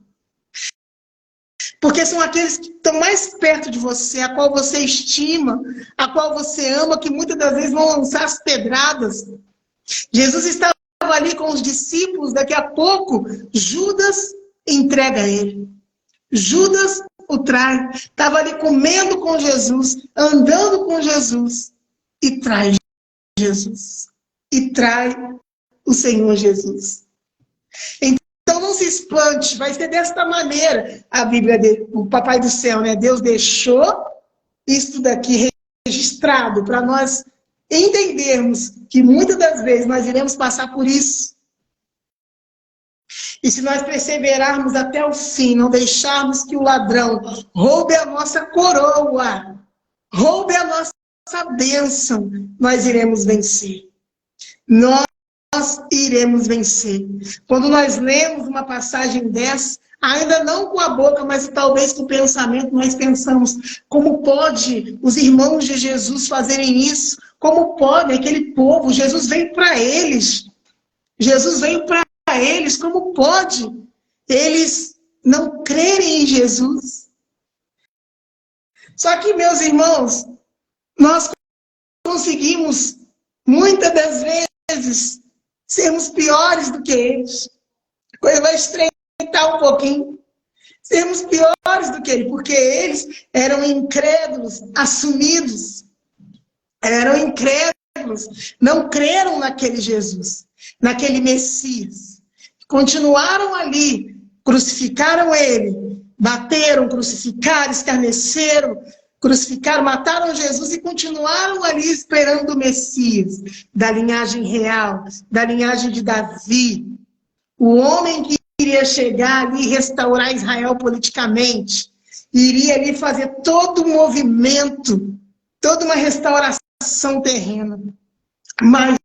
porque são aqueles que estão mais perto de você, a qual você estima, a qual você ama, que muitas das vezes vão lançar as pedradas. Jesus estava ali com os discípulos, daqui a pouco, Judas entrega ele. Judas o trai. Estava ali comendo com Jesus, andando com Jesus, e trai Jesus. E trai o Senhor Jesus. Então não se espante, vai ser desta maneira a Bíblia dele, o Papai do Céu, né? Deus deixou isso daqui registrado para nós entendermos que muitas das vezes nós iremos passar por isso. E se nós perseverarmos até o fim, não deixarmos que o ladrão roube a nossa coroa, roube a nossa bênção, nós iremos vencer. Nós iremos vencer. Quando nós lemos uma passagem dessa, ainda não com a boca, mas talvez com o pensamento, nós pensamos, como pode os irmãos de Jesus fazerem isso? Como pode aquele povo? Jesus veio para eles. Jesus veio para eles. Como pode eles não crerem em Jesus? Só que, meus irmãos, nós conseguimos, muitas das vezes, sermos piores do que eles. A coisa vai estreitar um pouquinho. Sermos piores do que eles, porque eles eram incrédulos, assumidos. Eram incrédulos, não creram naquele Jesus, naquele Messias. Continuaram ali, crucificaram ele, bateram, crucificaram, escarneceram, crucificaram, mataram Jesus e continuaram ali esperando o Messias, da linhagem real, da linhagem de Davi. O homem que iria chegar ali e restaurar Israel politicamente, iria ali fazer todo um movimento, toda uma restauração terrena. Mas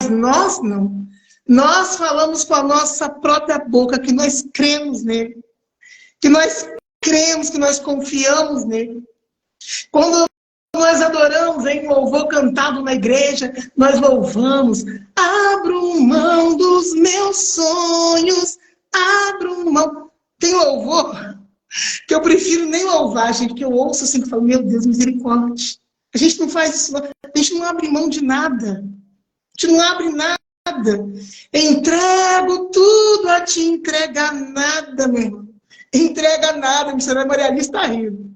nós não. Nós falamos com a nossa própria boca que nós cremos nele, que nós cremos, que nós confiamos nele. Quando nós adoramos em louvor cantado na igreja, nós louvamos. Abro mão dos meus sonhos, abro mão. Tem louvor que eu prefiro nem louvar, gente, que eu ouço assim, que eu falo, meu Deus, misericórdia. A gente não faz isso, a gente não abre mão de nada. A gente não abre nada. Entrego tudo a te entregar nada, meu irmão. Entrega nada, a missionária Maria Alice está rindo.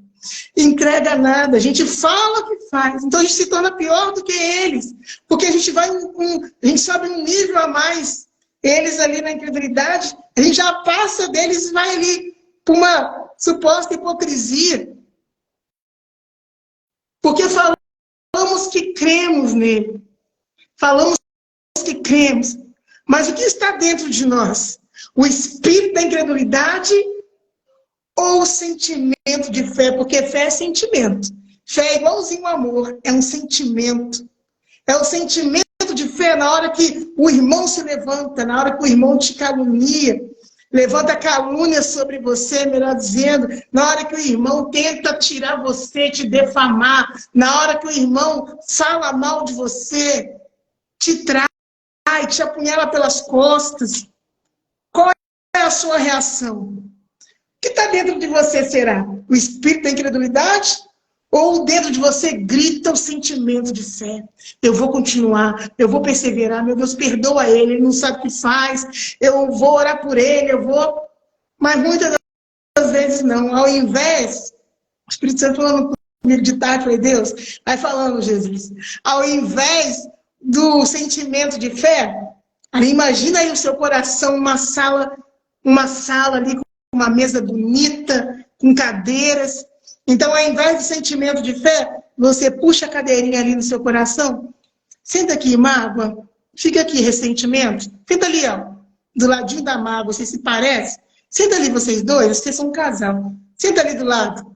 Entrega nada, a gente fala o que faz, então a gente se torna pior do que eles, porque a gente vai a gente sobe um nível a mais. Eles ali na incredulidade, a gente já passa deles e vai ali para uma suposta hipocrisia, porque falamos que cremos nele, falamos que cremos, mas o que está dentro de nós? O espírito da incredulidade ou o sentimento de fé? Porque fé é sentimento. Fé é igualzinho ao amor, é um sentimento. É o sentimento de fé na hora que o irmão se levanta, na hora que o irmão te calunia, levanta calúnia sobre você, melhor dizendo, na hora que o irmão tenta tirar você, te defamar, na hora que o irmão fala mal de você, te trai, te apunhala pelas costas. Qual é a sua reação? O que está dentro de você será? O espírito da incredulidade? Ou dentro de você grita o sentimento de fé? Eu vou continuar, eu vou perseverar, meu Deus, perdoa ele, ele não sabe o que faz, eu vou orar por ele, eu vou... Mas muitas das vezes não. Ao invés, o Espírito Santo falando comigo de tarde, falei, Deus, vai falando, Jesus. Ao invés do sentimento de fé, ali, imagina aí o seu coração, uma sala ali com uma mesa bonita, com cadeiras. Então, ao invés do sentimento de fé, você puxa a cadeirinha ali no seu coração. Senta aqui, mágoa. Fica aqui, ressentimento. Senta ali, ó, do ladinho da mágoa. Vocês se parecem? Senta ali vocês dois, vocês são um casal. Senta ali do lado.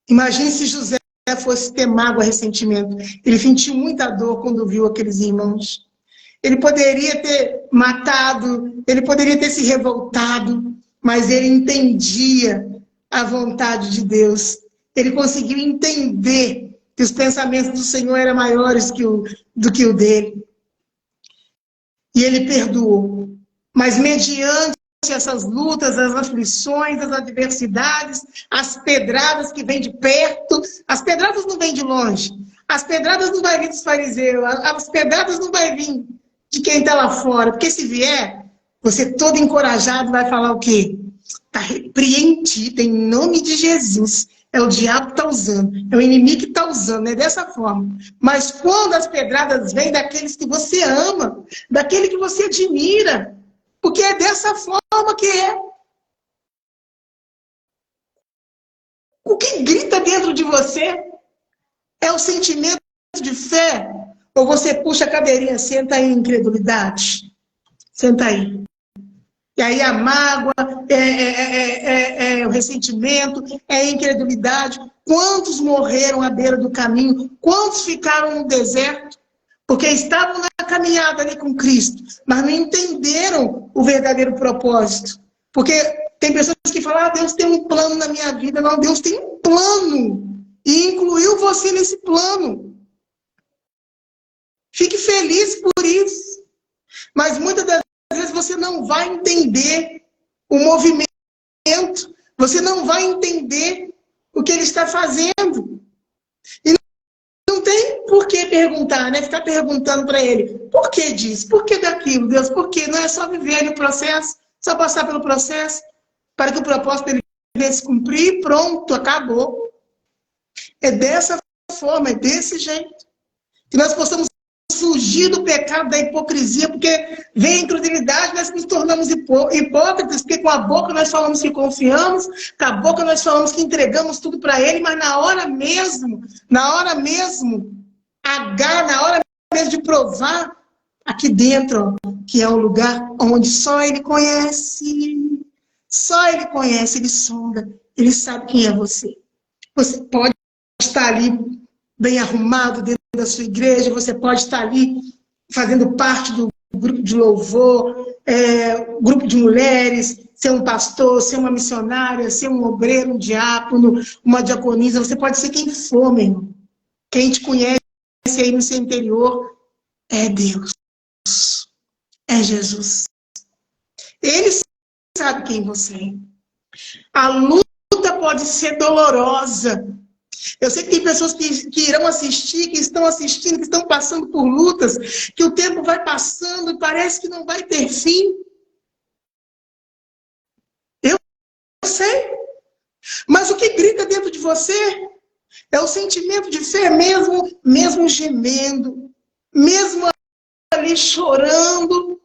Imagine se José fosse ter mágoa, ressentimento. Ele sentiu muita dor quando viu aqueles irmãos. Ele poderia ter matado, ele poderia ter se revoltado, mas ele entendia a vontade de Deus. Ele conseguiu entender que os pensamentos do Senhor eram maiores do que o dele. E ele perdoou. Mas mediante essas lutas, as aflições, as adversidades, as pedradas que vêm de perto, as pedradas não vêm de longe, as pedradas não vão vir dos fariseus, as pedradas não vão vir de quem está lá fora, porque se vier, você todo encorajado vai falar o quê? Está repreendido em nome de Jesus. É o diabo que está usando, é o inimigo que está usando, é dessa forma. Mas quando as pedradas vêm daqueles que você ama, daquele que você admira, porque é dessa forma que é. O que grita dentro de você é o sentimento de fé, ou você puxa a cadeirinha, senta aí, incredulidade. Senta aí. E aí a mágoa, o ressentimento, a incredulidade. Quantos morreram à beira do caminho? Quantos ficaram no deserto? Porque estavam na caminhada ali com Cristo, mas não entenderam o verdadeiro propósito. Porque tem pessoas que falam, Deus tem um plano na minha vida. Não, Deus tem um plano. E incluiu você nesse plano. Fique feliz por isso. Mas muitas das vezes você não vai entender o movimento, você não vai entender o que ele está fazendo. E não tem por que perguntar, né? Ficar perguntando para ele, por que disso? Por que daquilo, Deus? Por quê? Não é só viver no processo, só passar pelo processo, para que o propósito dele venha se cumprir, pronto, acabou. É dessa forma, é desse jeito. Que nós possamos fugir do pecado da hipocrisia, porque vem a incredulidade, nós nos tornamos hipócritas, porque com a boca nós falamos que confiamos, com a boca nós falamos que entregamos tudo para ele, mas na hora mesmo de provar, aqui dentro, que é o lugar onde só ele conhece, ele sonda, ele sabe quem é você. Você pode estar ali bem arrumado dentro da sua igreja, você pode estar ali fazendo parte do grupo de louvor, grupo de mulheres, ser um pastor, ser uma missionária, ser um obreiro, um diácono, uma diaconisa, você pode ser quem for, meu irmão. Quem te conhece aí no seu interior é Deus, é Jesus. Ele sabe quem você é. A luta pode ser dolorosa. Eu sei que tem pessoas que irão assistir, que estão assistindo, que estão passando por lutas, que o tempo vai passando e parece que não vai ter fim. Eu sei. Mas o que grita dentro de você é o sentimento de fé, mesmo gemendo, mesmo ali chorando.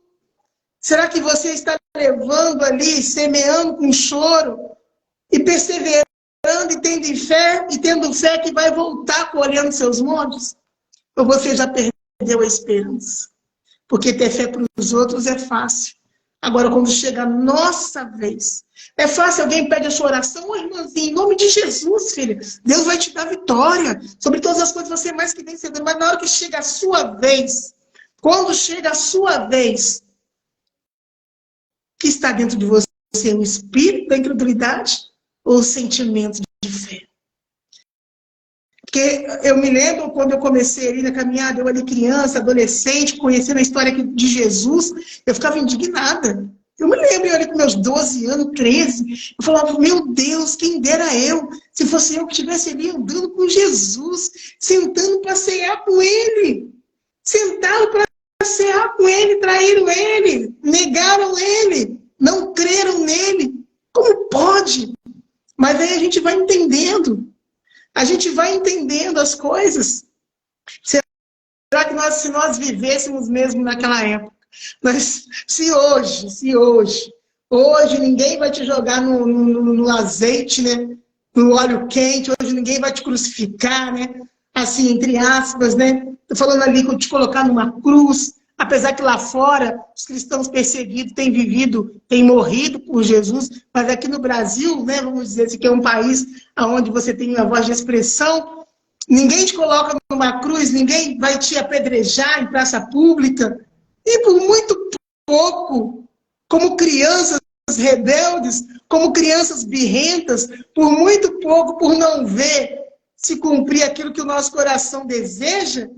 Será que você está levando ali, semeando com choro e perseverando e tendo fé que vai voltar colhendo seus montes? Ou você já perdeu a esperança? Porque ter fé para os outros é fácil. Agora, quando chega a nossa vez, é fácil, alguém pede a sua oração, ô irmãzinho, em nome de Jesus, filha, Deus vai te dar vitória. Sobre todas as coisas você é mais que vencedor. Mas na hora que chega a sua vez, quando chega a sua vez, o que está dentro de você? O espírito da incredulidade ou o sentimento de fé? Porque eu me lembro quando eu comecei ali na caminhada, eu ali criança, adolescente, conhecendo a história de Jesus, eu ficava indignada. Eu me lembro, eu ali com meus 12 anos, 13, eu falava, meu Deus, quem dera eu, se fosse eu que estivesse ali andando com Jesus, sentando para cear com ele, sentado para cear com ele, traíram ele, negaram ele, não creram nele. Como pode? Mas aí a gente vai entendendo. A gente vai entendendo as coisas. Será que se nós vivêssemos mesmo naquela época? Mas se hoje ninguém vai te jogar no azeite, né? No óleo quente, hoje ninguém vai te crucificar, né? Assim, entre aspas, né? Estou falando ali de te colocar numa cruz, apesar que lá fora os cristãos perseguidos têm morrido por Jesus, mas aqui no Brasil, né, vamos dizer assim, que é um país onde você tem uma voz de expressão, ninguém te coloca numa cruz, ninguém vai te apedrejar em praça pública, e por muito pouco, como crianças rebeldes, como crianças birrentas, por muito pouco, por não ver se cumprir aquilo que o nosso coração deseja,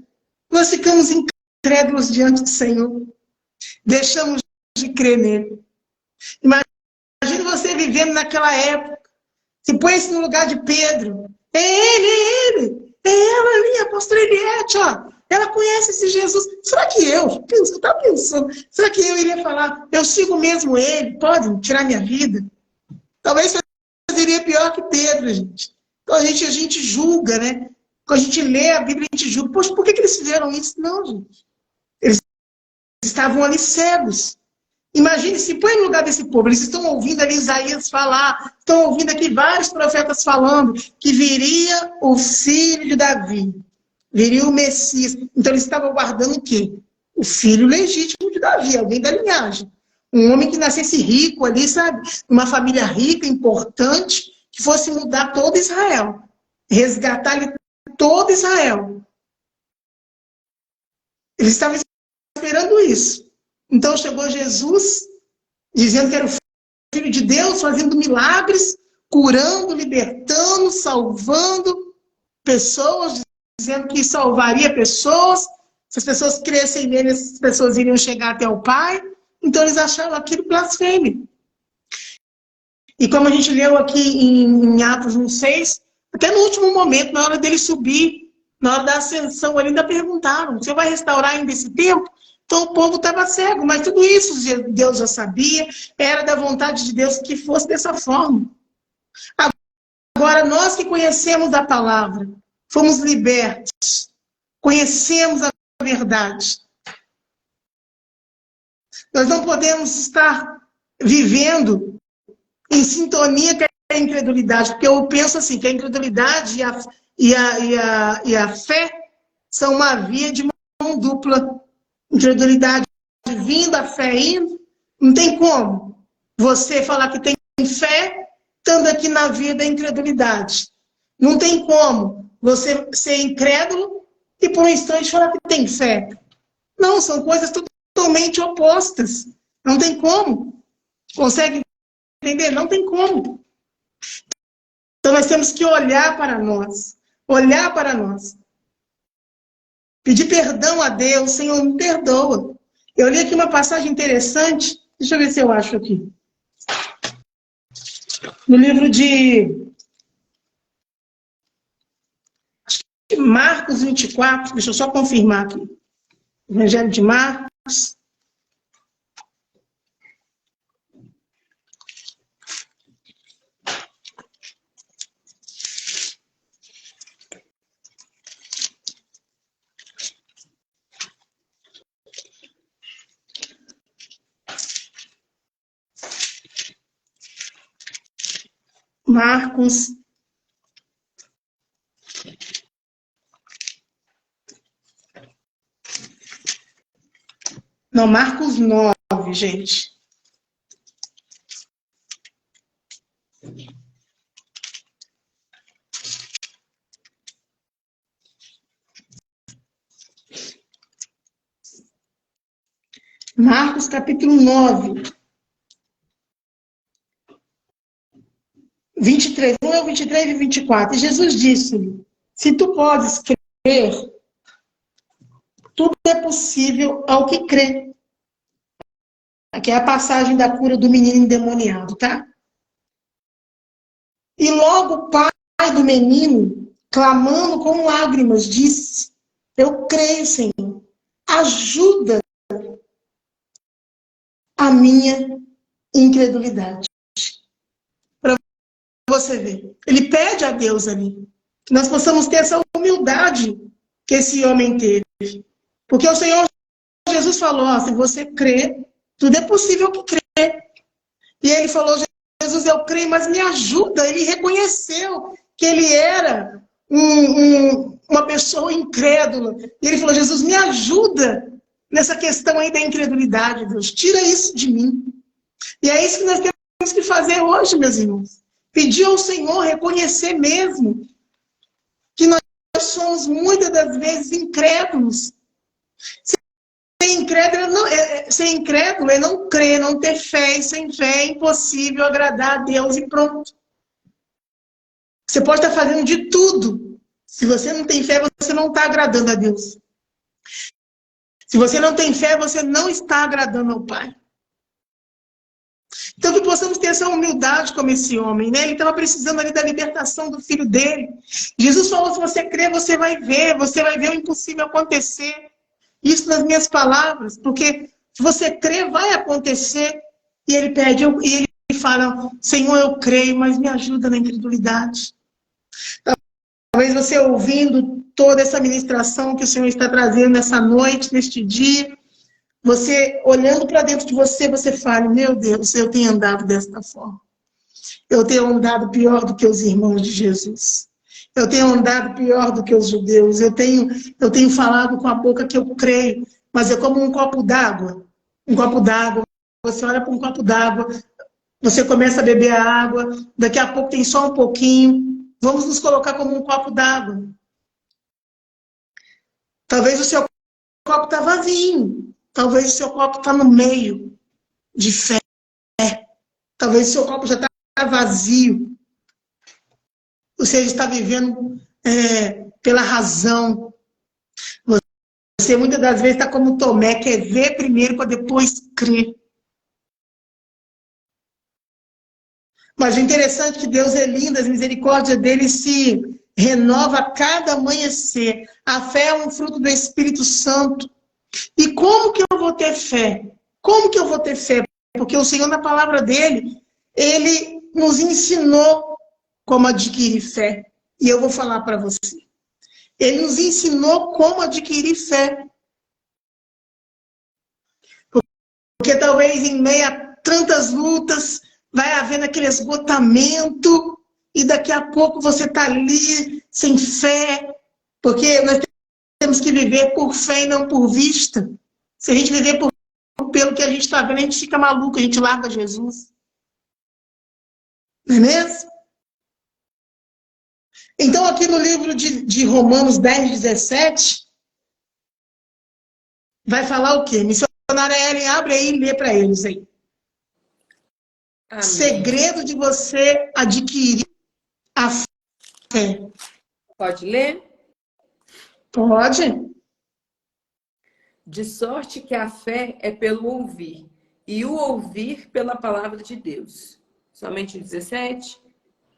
nós ficamos incrédulos diante do Senhor. Deixamos de crer nele. Imagine você vivendo naquela época. Se põe-se no lugar de Pedro. É ele. É ela ali, a apóstola Eliette, ó. Ela conhece esse Jesus. Será que eu estava pensando, será que eu iria falar, eu sigo mesmo ele, podem tirar minha vida? Talvez fazeria pior que Pedro, gente. Então a gente julga, né? Quando a gente lê a Bíblia, a gente julga. Poxa, por que eles fizeram isso? Não, gente. Eles estavam ali cegos. Imagine, se põe no lugar desse povo. Eles estão ouvindo ali Isaías falar, estão ouvindo aqui vários profetas falando que viria o filho de Davi, viria o Messias. Então eles estavam aguardando o quê? O filho legítimo de Davi, alguém da linhagem. Um homem que nascesse rico ali, sabe? Uma família rica, importante, que fosse mudar todo Israel. Resgatar ali todo Israel. Eles estavam esperando isso. Então chegou Jesus, dizendo que era o Filho de Deus, fazendo milagres, curando, libertando, salvando pessoas, dizendo que salvaria pessoas. Se as pessoas crescem nele, as pessoas iriam chegar até o Pai. Então eles acharam aquilo blasfêmio. E como a gente leu aqui em Atos 1:6, até no último momento, na hora dele subir, na hora da ascensão, ainda perguntaram, você vai restaurar ainda esse tempo? Então o povo estava cego, mas tudo isso Deus já sabia, era da vontade de Deus que fosse dessa forma. Agora, nós que conhecemos a palavra, fomos libertos, conhecemos a verdade. Nós não podemos estar vivendo em sintonia com a incredulidade, porque eu penso assim, que a incredulidade e a fé são uma via de mão dupla. Incredulidade vindo, a fé indo. Não tem como você falar que tem fé estando aqui na via da incredulidade. Não tem como você ser incrédulo e por um instante falar que tem fé. Não, são coisas totalmente opostas. Não tem como. Consegue entender? Não tem como. Então nós temos que olhar para nós. Olhar para nós. Pedir perdão a Deus, Senhor, me perdoa. Eu li aqui uma passagem interessante, deixa eu ver se eu acho aqui. No livro de Marcos 24, deixa eu só confirmar aqui. Evangelho de Marcos. Marcos. Não, Marcos 9, gente. Marcos, capítulo 9. 23, não é o 23 e 24. E Jesus disse-lhe, se tu podes crer, tudo é possível ao que crê. Aqui é a passagem da cura do menino endemoniado, tá? E logo o pai do menino, clamando com lágrimas, disse, eu creio, Senhor, ajuda a minha incredulidade. Para você ver. Ele pede a Deus ali. Que nós possamos ter essa humildade que esse homem teve. Porque o Senhor Jesus falou, ó, se você crê, tudo é possível que crê. E ele falou, Jesus, eu creio, mas me ajuda. Ele reconheceu que ele era uma pessoa incrédula. E ele falou, Jesus, me ajuda nessa questão aí da incredulidade, Deus. Tira isso de mim. E é isso que nós temos que fazer hoje, meus irmãos. Pedir ao Senhor reconhecer mesmo que nós somos muitas das vezes incrédulos. Ser incrédulo é não crer, não ter fé, e sem fé é impossível agradar a Deus e pronto. Você pode estar fazendo de tudo. Se você não tem fé, você não está agradando a Deus. Se você não tem fé, você não está agradando ao Pai. Então que possamos ter essa humildade como esse homem, né? Ele estava precisando ali da libertação do filho dele. Jesus falou, se você crer, você vai ver o impossível acontecer. Isso nas minhas palavras, porque se você crer, vai acontecer. E ele pede, e ele fala, Senhor, eu creio, mas me ajuda na incredulidade. Talvez você ouvindo toda essa ministração que o Senhor está trazendo nessa noite, neste dia, você olhando para dentro de você, você fala, meu Deus, eu tenho andado desta forma. Eu tenho andado pior do que os irmãos de Jesus. Eu tenho andado pior do que os judeus. Eu tenho falado com a boca que eu creio, mas é como um copo d'água. Um copo d'água. Você olha para um copo d'água, você começa a beber a água, daqui a pouco tem só um pouquinho. Vamos nos colocar como um copo d'água. Talvez o seu copo está vazio. Talvez o seu copo está no meio de fé. Talvez o seu copo já está vazio. Você está vivendo pela razão. Você muitas das vezes está como Tomé, quer ver primeiro para depois crer. Mas o interessante é que Deus é lindo, as misericórdias dele se renova a cada amanhecer. A fé é um fruto do Espírito Santo. E como que eu vou ter fé? Como que eu vou ter fé? Porque o Senhor, na palavra dele, ele nos ensinou como adquirir fé. E eu vou falar para você. Ele nos ensinou como adquirir fé. Porque talvez em meio a tantas lutas, vai havendo aquele esgotamento, e daqui a pouco você está ali sem fé. Porque nós temos que viver por fé e não por vista. Se a gente viver pelo que a gente está vendo, a gente fica maluco, a gente larga Jesus. Não é mesmo? Então, aqui no livro de Romanos 10, 17, vai falar o quê? Missionária Ellen, abre aí e lê para eles aí. Amém. Segredo de você adquirir a fé. Pode ler? Pode. De sorte que a fé é pelo ouvir, e o ouvir pela palavra de Deus. Somente 17?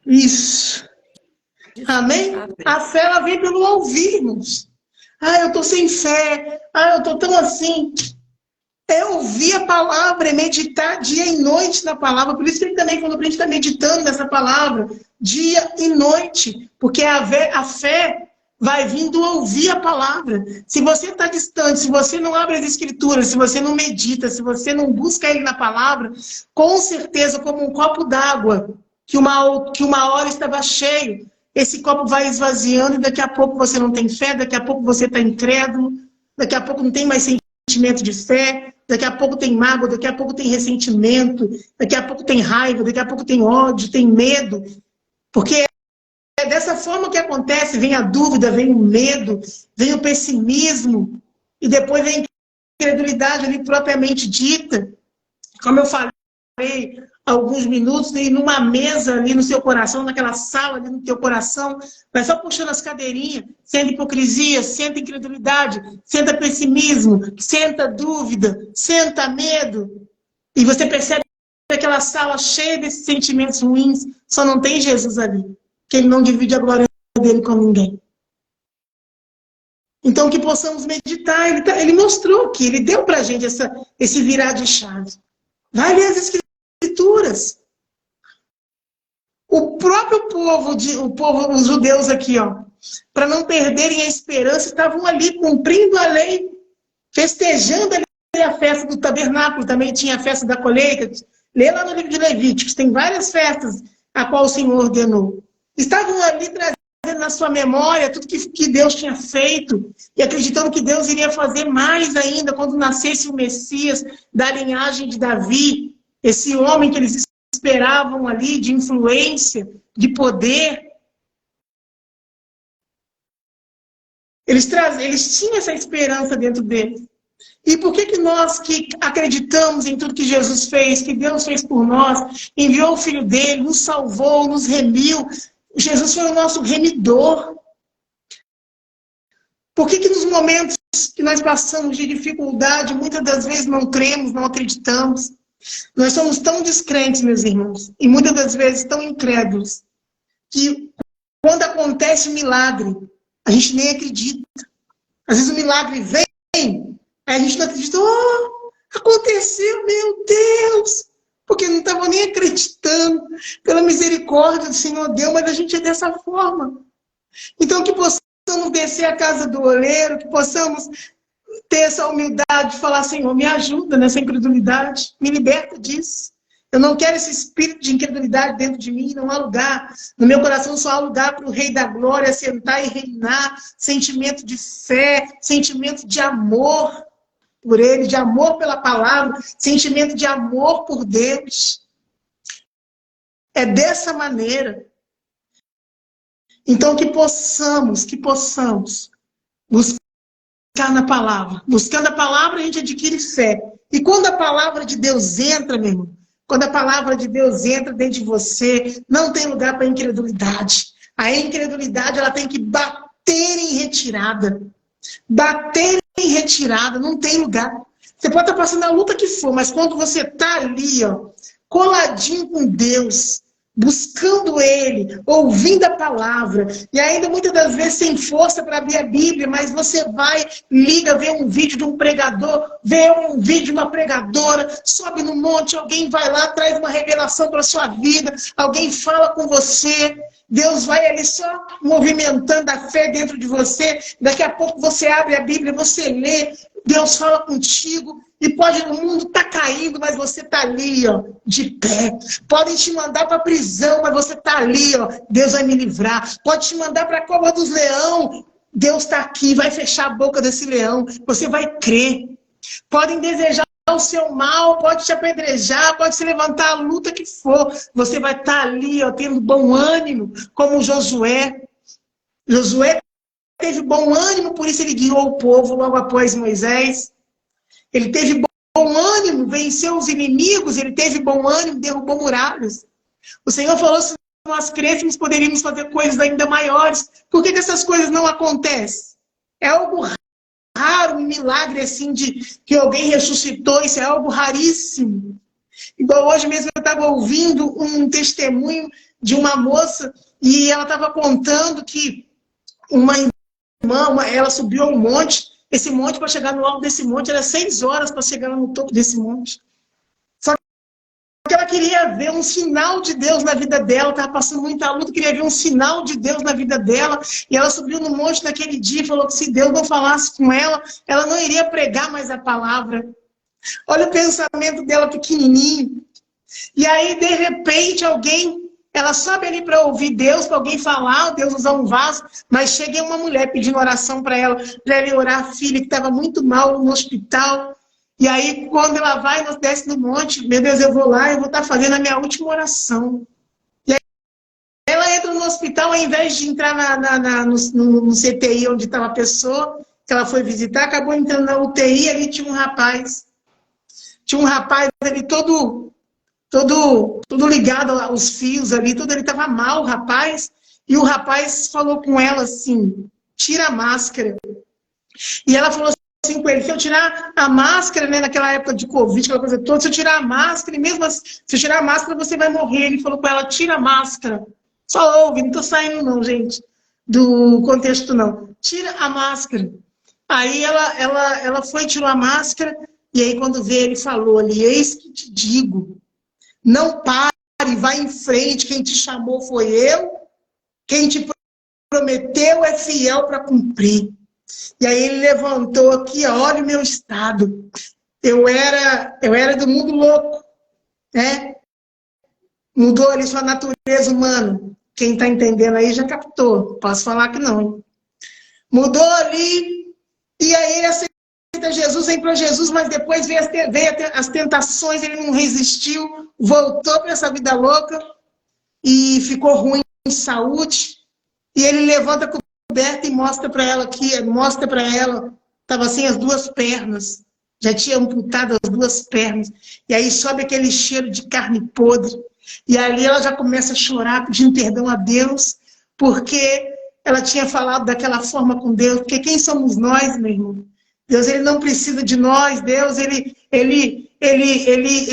Isso. Amém? A fé, ela vem pelo ouvirmos. Eu estou sem fé. Eu estou tão assim. É ouvir a palavra, é meditar dia e noite na palavra. Por isso que ele também falou para a gente estar meditando nessa palavra dia e noite. Porque a fé vai vindo ouvir a palavra. Se você está distante, se você não abre as escrituras, se você não medita, se você não busca ele na palavra, com certeza, como um copo d'água, que uma hora estava cheio, esse copo vai esvaziando e daqui a pouco você não tem fé, daqui a pouco você está incrédulo, daqui a pouco não tem mais sentimento de fé, daqui a pouco tem mágoa, daqui a pouco tem ressentimento, daqui a pouco tem raiva, daqui a pouco tem ódio, tem medo. Porque é dessa forma que acontece, vem a dúvida, vem o medo, vem o pessimismo, e depois vem a incredulidade ali propriamente dita. Como eu falei há alguns minutos, e numa mesa ali no seu coração, naquela sala ali no teu coração, vai só puxando as cadeirinhas, senta hipocrisia, senta incredulidade, senta pessimismo, senta dúvida, senta medo, e você percebe aquela sala cheia desses sentimentos ruins, só não tem Jesus ali, que ele não divide a glória dele com ninguém. Então que possamos meditar, ele mostrou que ele deu pra gente esse virar de chave. Vai ler as escrituras. O próprio povo, os judeus aqui, ó, para não perderem a esperança, estavam ali cumprindo a lei, festejando ali a festa do tabernáculo, também tinha a festa da colheita. Lê lá no livro de Levíticos, tem várias festas a qual o Senhor ordenou. Estavam ali trazendo na sua memória tudo que Deus tinha feito e acreditando que Deus iria fazer mais ainda quando nascesse o Messias da linhagem de Davi, esse homem que eles esperavam ali de influência, de poder. Eles tinham essa esperança dentro deles. E por que nós que acreditamos em tudo que Jesus fez, que Deus fez por nós, enviou o Filho dele, nos salvou, nos remiu, Jesus foi o nosso remidor? Por que nos momentos que nós passamos de dificuldade, muitas das vezes não cremos, não acreditamos? Nós somos tão descrentes, meus irmãos, e muitas das vezes tão incrédulos, que quando acontece um milagre, a gente nem acredita. Às vezes o milagre vem, aí a gente não acredita. Oh, aconteceu, meu Deus! Porque não estava nem acreditando. Pela misericórdia do Senhor Deus, mas a gente é dessa forma. Então que possamos descer a casa do oleiro, que possamos ter essa humildade de falar, Senhor, me ajuda nessa incredulidade, me liberta disso. Eu não quero esse espírito de incredulidade dentro de mim, não há lugar. No meu coração só há lugar para o Rei da Glória sentar e reinar. Sentimento de fé, sentimento de amor por Ele, de amor pela palavra, sentimento de amor por Deus. É dessa maneira. Então que possamos buscar na palavra. Buscando a palavra, a gente adquire fé. E quando a palavra de Deus entra, meu irmão, quando a palavra de Deus entra dentro de você, não tem lugar para incredulidade. A incredulidade, ela tem que bater em retirada. Bater em retirada, não tem lugar. Você pode estar passando a luta que for, mas quando você está ali, ó, coladinho com Deus, buscando Ele, ouvindo a palavra, e ainda muitas das vezes sem força para abrir a Bíblia, mas você vai, liga, vê um vídeo de um pregador, vê um vídeo de uma pregadora, sobe no monte, alguém vai lá, traz uma revelação para a sua vida, alguém fala com você, Deus vai ali só movimentando a fé dentro de você, daqui a pouco você abre a Bíblia, você lê, Deus fala contigo, e o mundo tá caindo, mas você tá ali, ó, de pé. Podem te mandar para a prisão, mas você tá ali, ó, Deus vai me livrar. Pode te mandar para a cova dos leões, Deus está aqui, vai fechar a boca desse leão, você vai crer. Podem desejar o seu mal, pode te apedrejar, pode se levantar a luta que for, você vai estar ali, ó, tendo bom ânimo, como Josué. Josué teve bom ânimo, por isso ele guiou o povo logo após Moisés. Ele teve bom ânimo, venceu os inimigos, ele teve bom ânimo, derrubou muralhas. O Senhor falou, se nós crescemos, poderíamos fazer coisas ainda maiores. Por que essas coisas não acontecem? É algo raro, um milagre assim, de que alguém ressuscitou, isso é algo raríssimo. Igual hoje mesmo eu estava ouvindo um testemunho de uma moça, e ela estava contando que uma irmã, ela subiu a um monte. Esse monte, para chegar no alto desse monte, era 6 horas para chegar no topo desse monte. Só que ela queria ver um sinal de Deus na vida dela, estava passando muita luta, queria ver um sinal de Deus na vida dela, e ela subiu no monte naquele dia e falou que se Deus não falasse com ela, ela não iria pregar mais a palavra. Olha o pensamento dela pequenininho. E aí, de repente, ela sobe ali para ouvir Deus, para alguém falar, Deus usar um vaso, mas chega uma mulher pedindo oração para ela orar a filha que estava muito mal no hospital. E aí, quando ela vai, nós desce no monte, meu Deus, eu vou lá, eu vou estar fazendo a minha última oração. E aí, ela entra no hospital, ao invés de entrar no CTI onde estava a pessoa, que ela foi visitar, acabou entrando na UTI, ali tinha um rapaz. Tinha um rapaz ali todo ligado aos fios ali, ele estava mal, o rapaz, e o rapaz falou com ela assim, tira a máscara. E ela falou assim com ele, se eu tirar a máscara, né, naquela época de Covid, aquela coisa toda, se eu tirar a máscara, e mesmo assim, se eu tirar a máscara, você vai morrer. Ele falou com ela, tira a máscara. Só ouve, não estou saindo não, gente, do contexto não. Tira a máscara. Aí ela foi, tirou a máscara, e aí quando veio ele falou ali, eis que te digo, não pare e vai em frente, quem te chamou foi eu, quem te prometeu é fiel para cumprir. E aí ele levantou aqui, olha o meu estado. Eu era do mundo louco, né? Mudou ali sua natureza humana. Quem está entendendo aí já captou. Posso falar que não. Mudou ali, e aí ele aceita Jesus, vem para Jesus, mas depois veio as tentações, ele não resistiu, voltou para essa vida louca e ficou ruim em saúde. E ele levanta a coberta e mostra para ela estava sem as duas pernas, já tinha amputado as duas pernas. E aí sobe aquele cheiro de carne podre. E ali ela já começa a chorar, pedindo perdão a Deus, porque ela tinha falado daquela forma com Deus. Porque quem somos nós, meu irmão? Deus, ele não precisa de nós. Deus, ele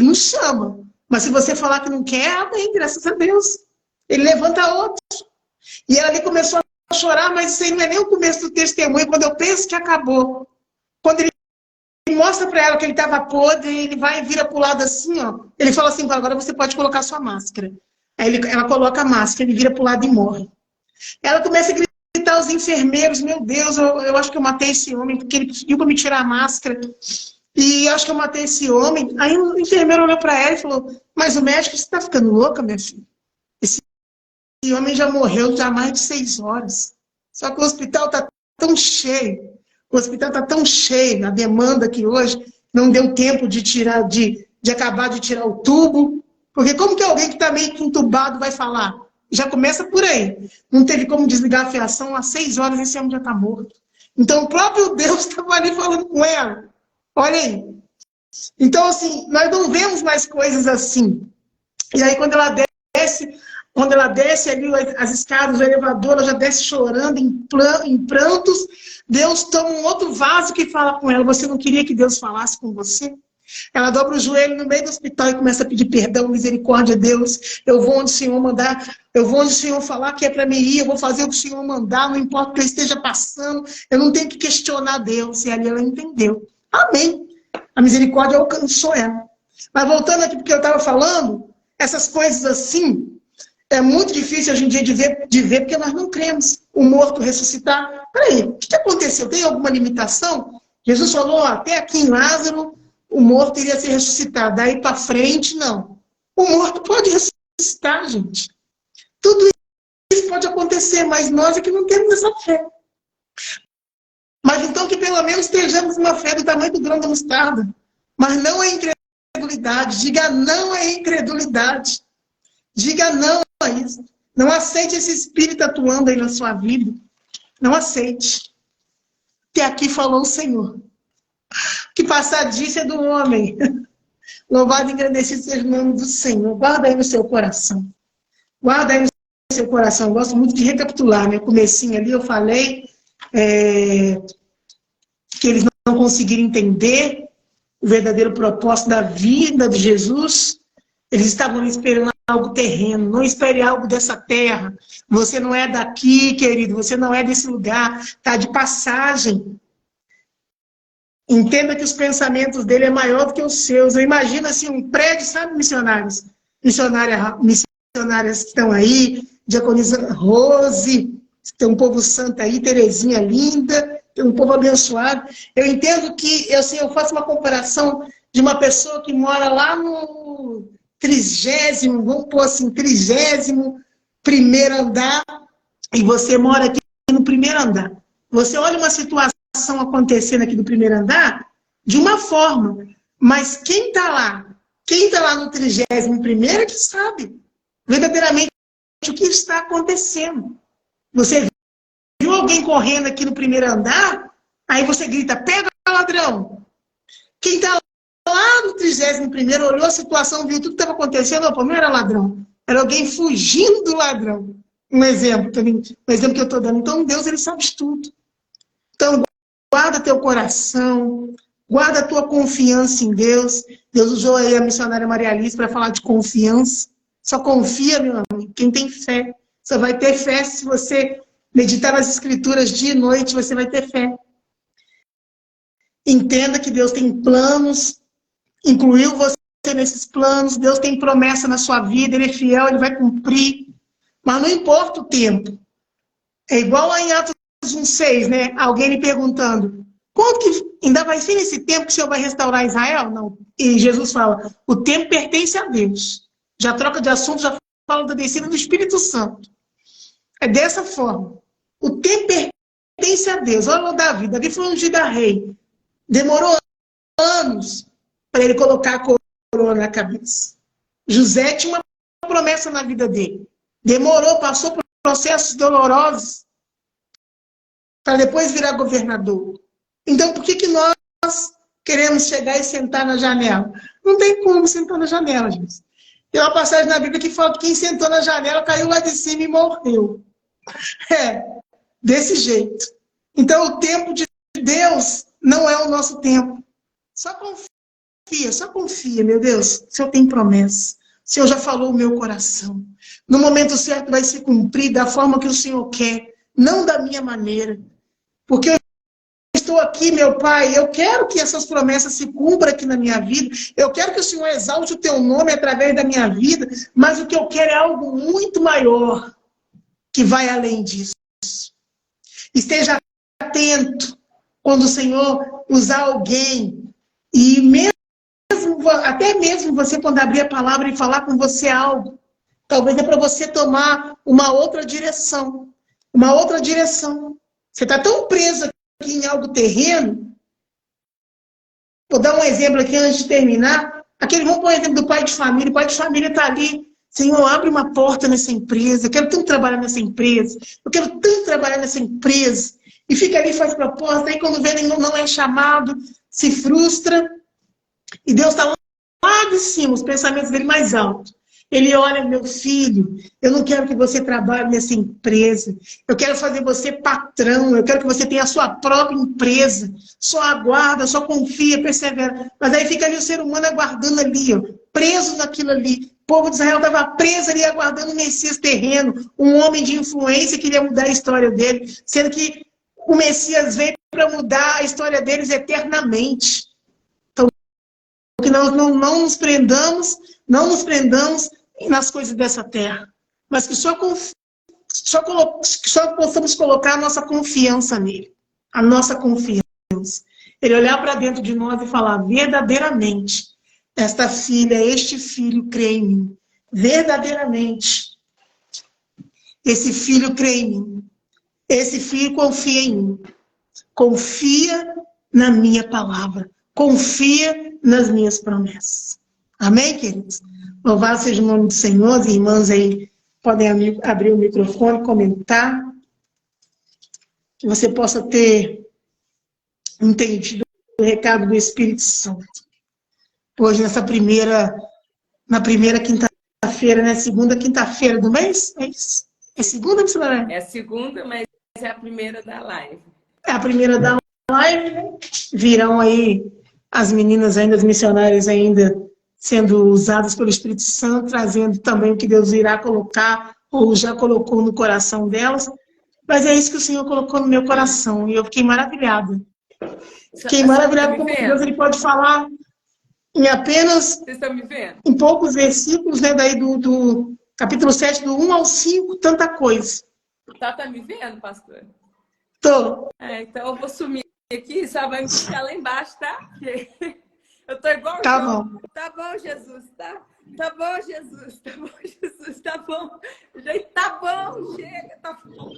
nos chama. Mas se você falar que não quer, amém, graças a Deus. Ele levanta outro. E ela ali começou a chorar, mas isso aí não é nem o começo do testemunho. Quando eu penso que acabou, quando ele mostra para ela que ele estava podre, ele vai e vira para o lado assim, ó. Ele fala assim, agora você pode colocar sua máscara. Aí ela coloca a máscara, ele vira para o lado e morre. Ela começa a gritar aos enfermeiros, meu Deus, eu acho que eu matei esse homem, porque ele pediu para me tirar a máscara. E eu acho que eu matei esse homem. Aí o enfermeiro olhou para ela e falou, mas o médico, você está ficando louca, minha filha? Esse homem já morreu já há mais de 6 horas. Só que o hospital está tão cheio. O hospital está tão cheio, a demanda que hoje não deu tempo de acabar de tirar o tubo. Porque como que alguém que está meio que entubado vai falar? Já começa por aí. Não teve como desligar a fiação, às 6 horas esse homem já está morto. Então o próprio Deus estava ali falando com ela. Olha aí. Então, assim, nós não vemos mais coisas assim. E aí quando ela desce ali as escadas do elevador, ela já desce chorando, em prantos. Deus toma um outro vaso que fala com ela. Você não queria que Deus falasse com você? Ela dobra o joelho no meio do hospital e começa a pedir perdão, misericórdia a Deus. Eu vou onde o Senhor mandar, eu vou onde o Senhor falar que é para mim ir, eu vou fazer o que o Senhor mandar, não importa o que eu esteja passando, eu não tenho que questionar Deus. E ali ela entendeu. Amém. A misericórdia alcançou ela. Mas voltando aqui porque eu estava falando, essas coisas assim, é muito difícil hoje em dia de ver porque nós não cremos. O morto ressuscitar. Peraí, o que aconteceu? Tem alguma limitação? Jesus falou, até aqui em Lázaro, o morto iria ser ressuscitado. Daí para frente, não. O morto pode ressuscitar, gente. Tudo isso pode acontecer, mas nós é que não temos essa fé. Mas então que pelo menos estejamos uma fé do tamanho do grão da mostarda. Mas não é incredulidade. Diga não é incredulidade. Diga não a isso. Não aceite esse espírito atuando aí na sua vida. Não aceite. Até aqui falou o Senhor. Que passar disso é do homem. Louvado e agradecido seja o nome do Senhor. Guarda aí no seu coração. Guarda aí no seu coração. Eu gosto muito de recapitular, né? O comecinho ali eu falei que eles não conseguiram entender o verdadeiro propósito da vida de Jesus. Eles estavam esperando algo terreno. Não espere algo dessa terra. Você não é daqui, querido. Você não é desse lugar. Está de passagem. Entenda que os pensamentos dele é maior do que os seus. Eu imagino assim um prédio, sabe, missionários? Missionárias que estão aí, diaconisa Rose, tem um povo santo aí, Terezinha linda, tem um povo abençoado. Eu entendo que, assim, eu faço uma comparação de uma pessoa que mora lá no 30º, vamos pôr assim, 30º primeiro andar, e você mora aqui no primeiro andar. Você olha uma situação acontecendo aqui no primeiro andar de uma forma, mas quem está lá no 31º é que sabe verdadeiramente o que está acontecendo. Você viu alguém correndo aqui no primeiro andar, aí você grita, pega ladrão. Quem está lá no 31º olhou a situação, viu tudo que estava acontecendo, opa, não era ladrão, era alguém fugindo do ladrão. Um exemplo que eu estou dando. Então Deus, ele sabe de tudo. Então guarda teu coração, guarda a tua confiança em Deus. Deus usou aí a missionária Maria Alice para falar de confiança. Só confia, meu amigo, quem tem fé. Só vai ter fé se você meditar nas escrituras dia e noite, você vai ter fé. Entenda que Deus tem planos, incluiu você você nesses planos, Deus tem promessa na sua vida, Ele é fiel, Ele vai cumprir. Mas não importa o tempo. É igual lá em Atos 1:6, né? Alguém lhe perguntando, quanto que ainda vai ser nesse tempo que o Senhor vai restaurar Israel? Não. E Jesus fala, o tempo pertence a Deus. Já troca de assunto, já fala da descida do Espírito Santo. É dessa forma. O tempo pertence a Deus. Olha o Davi. Davi foi ungido a rei. Demorou anos para ele colocar a coroa na cabeça. José tinha uma promessa na vida dele. Demorou, passou por processos dolorosos para depois virar governador. Então, por que nós queremos chegar e sentar na janela? Não tem como sentar na janela, gente. Tem uma passagem na Bíblia que fala que quem sentou na janela caiu lá de cima e morreu. É, desse jeito. Então, o tempo de Deus não é o nosso tempo. Só confia, meu Deus. O Senhor tem promessa. O Senhor já falou o meu coração. No momento certo vai se cumprir da forma que o Senhor quer, não da minha maneira. Porque eu estou aqui, meu Pai, eu quero que essas promessas se cumpram aqui na minha vida. Eu quero que o Senhor exalte o teu nome através da minha vida, mas o que eu quero é algo muito maior, que vai além disso. Esteja atento quando o Senhor usar alguém, e até mesmo você quando abrir a palavra e falar com você algo, talvez é para você tomar uma outra direção. Uma outra direção. Você está tão preso aqui em algo terreno. Vou dar um exemplo aqui antes de terminar. Vamos pôr o exemplo do pai de família. O pai de família está ali. Senhor, abre uma porta nessa empresa. Eu quero tanto trabalhar nessa empresa. Eu quero tanto trabalhar nessa empresa. E fica ali, faz proposta. Aí quando vê, não é chamado, se frustra. E Deus está lá de cima, os pensamentos dele mais altos. Ele olha, meu filho, eu não quero que você trabalhe nessa empresa. Eu quero fazer você patrão. Eu quero que você tenha a sua própria empresa. Só aguarda, só confia, persevera. Mas aí fica ali o ser humano aguardando ali, ó, preso naquilo ali. O povo de Israel estava preso ali, aguardando o Messias terreno. Um homem de influência que queria mudar a história dele. Sendo que o Messias veio para mudar a história deles eternamente. Então, que nós não nos prendamos nas coisas dessa terra, mas que só possamos colocar a nossa confiança nele, a nossa confiança. Ele olhar para dentro de nós e falar, verdadeiramente, esta filha, este filho crê em mim. Verdadeiramente, esse filho crê em mim. Esse filho confia em mim. Confia na minha palavra. Confia nas minhas promessas. Amém, queridos? Louvado seja o nome do Senhor. As irmãs aí podem abrir o microfone, comentar. Que você possa ter entendido o recado do Espírito Santo. Hoje, na primeira quinta-feira, né? Segunda quinta-feira do mês? É isso? É segunda, missionária? É a segunda, mas é a primeira da live. É a primeira da live, né? Virão aí as meninas ainda, as missionárias ainda sendo usadas pelo Espírito Santo, trazendo também o que Deus irá colocar, ou já colocou no coração delas. Mas é isso que o Senhor colocou no meu coração, e eu fiquei maravilhada. Fiquei maravilhada como Deus ele pode falar em apenas, vocês estão me vendo? Em poucos versículos, né, daí do capítulo 7, do 1 ao 5, tanta coisa. Tá me vendo, pastor? Tô. Então eu vou sumir aqui, só vai me buscar lá embaixo, tá? Eu tô igual tá o João. Bom. Tá bom, Jesus, tá? Tá bom, Jesus, tá bom, Jesus, tá bom. Gente, tá bom, chega, tá bom.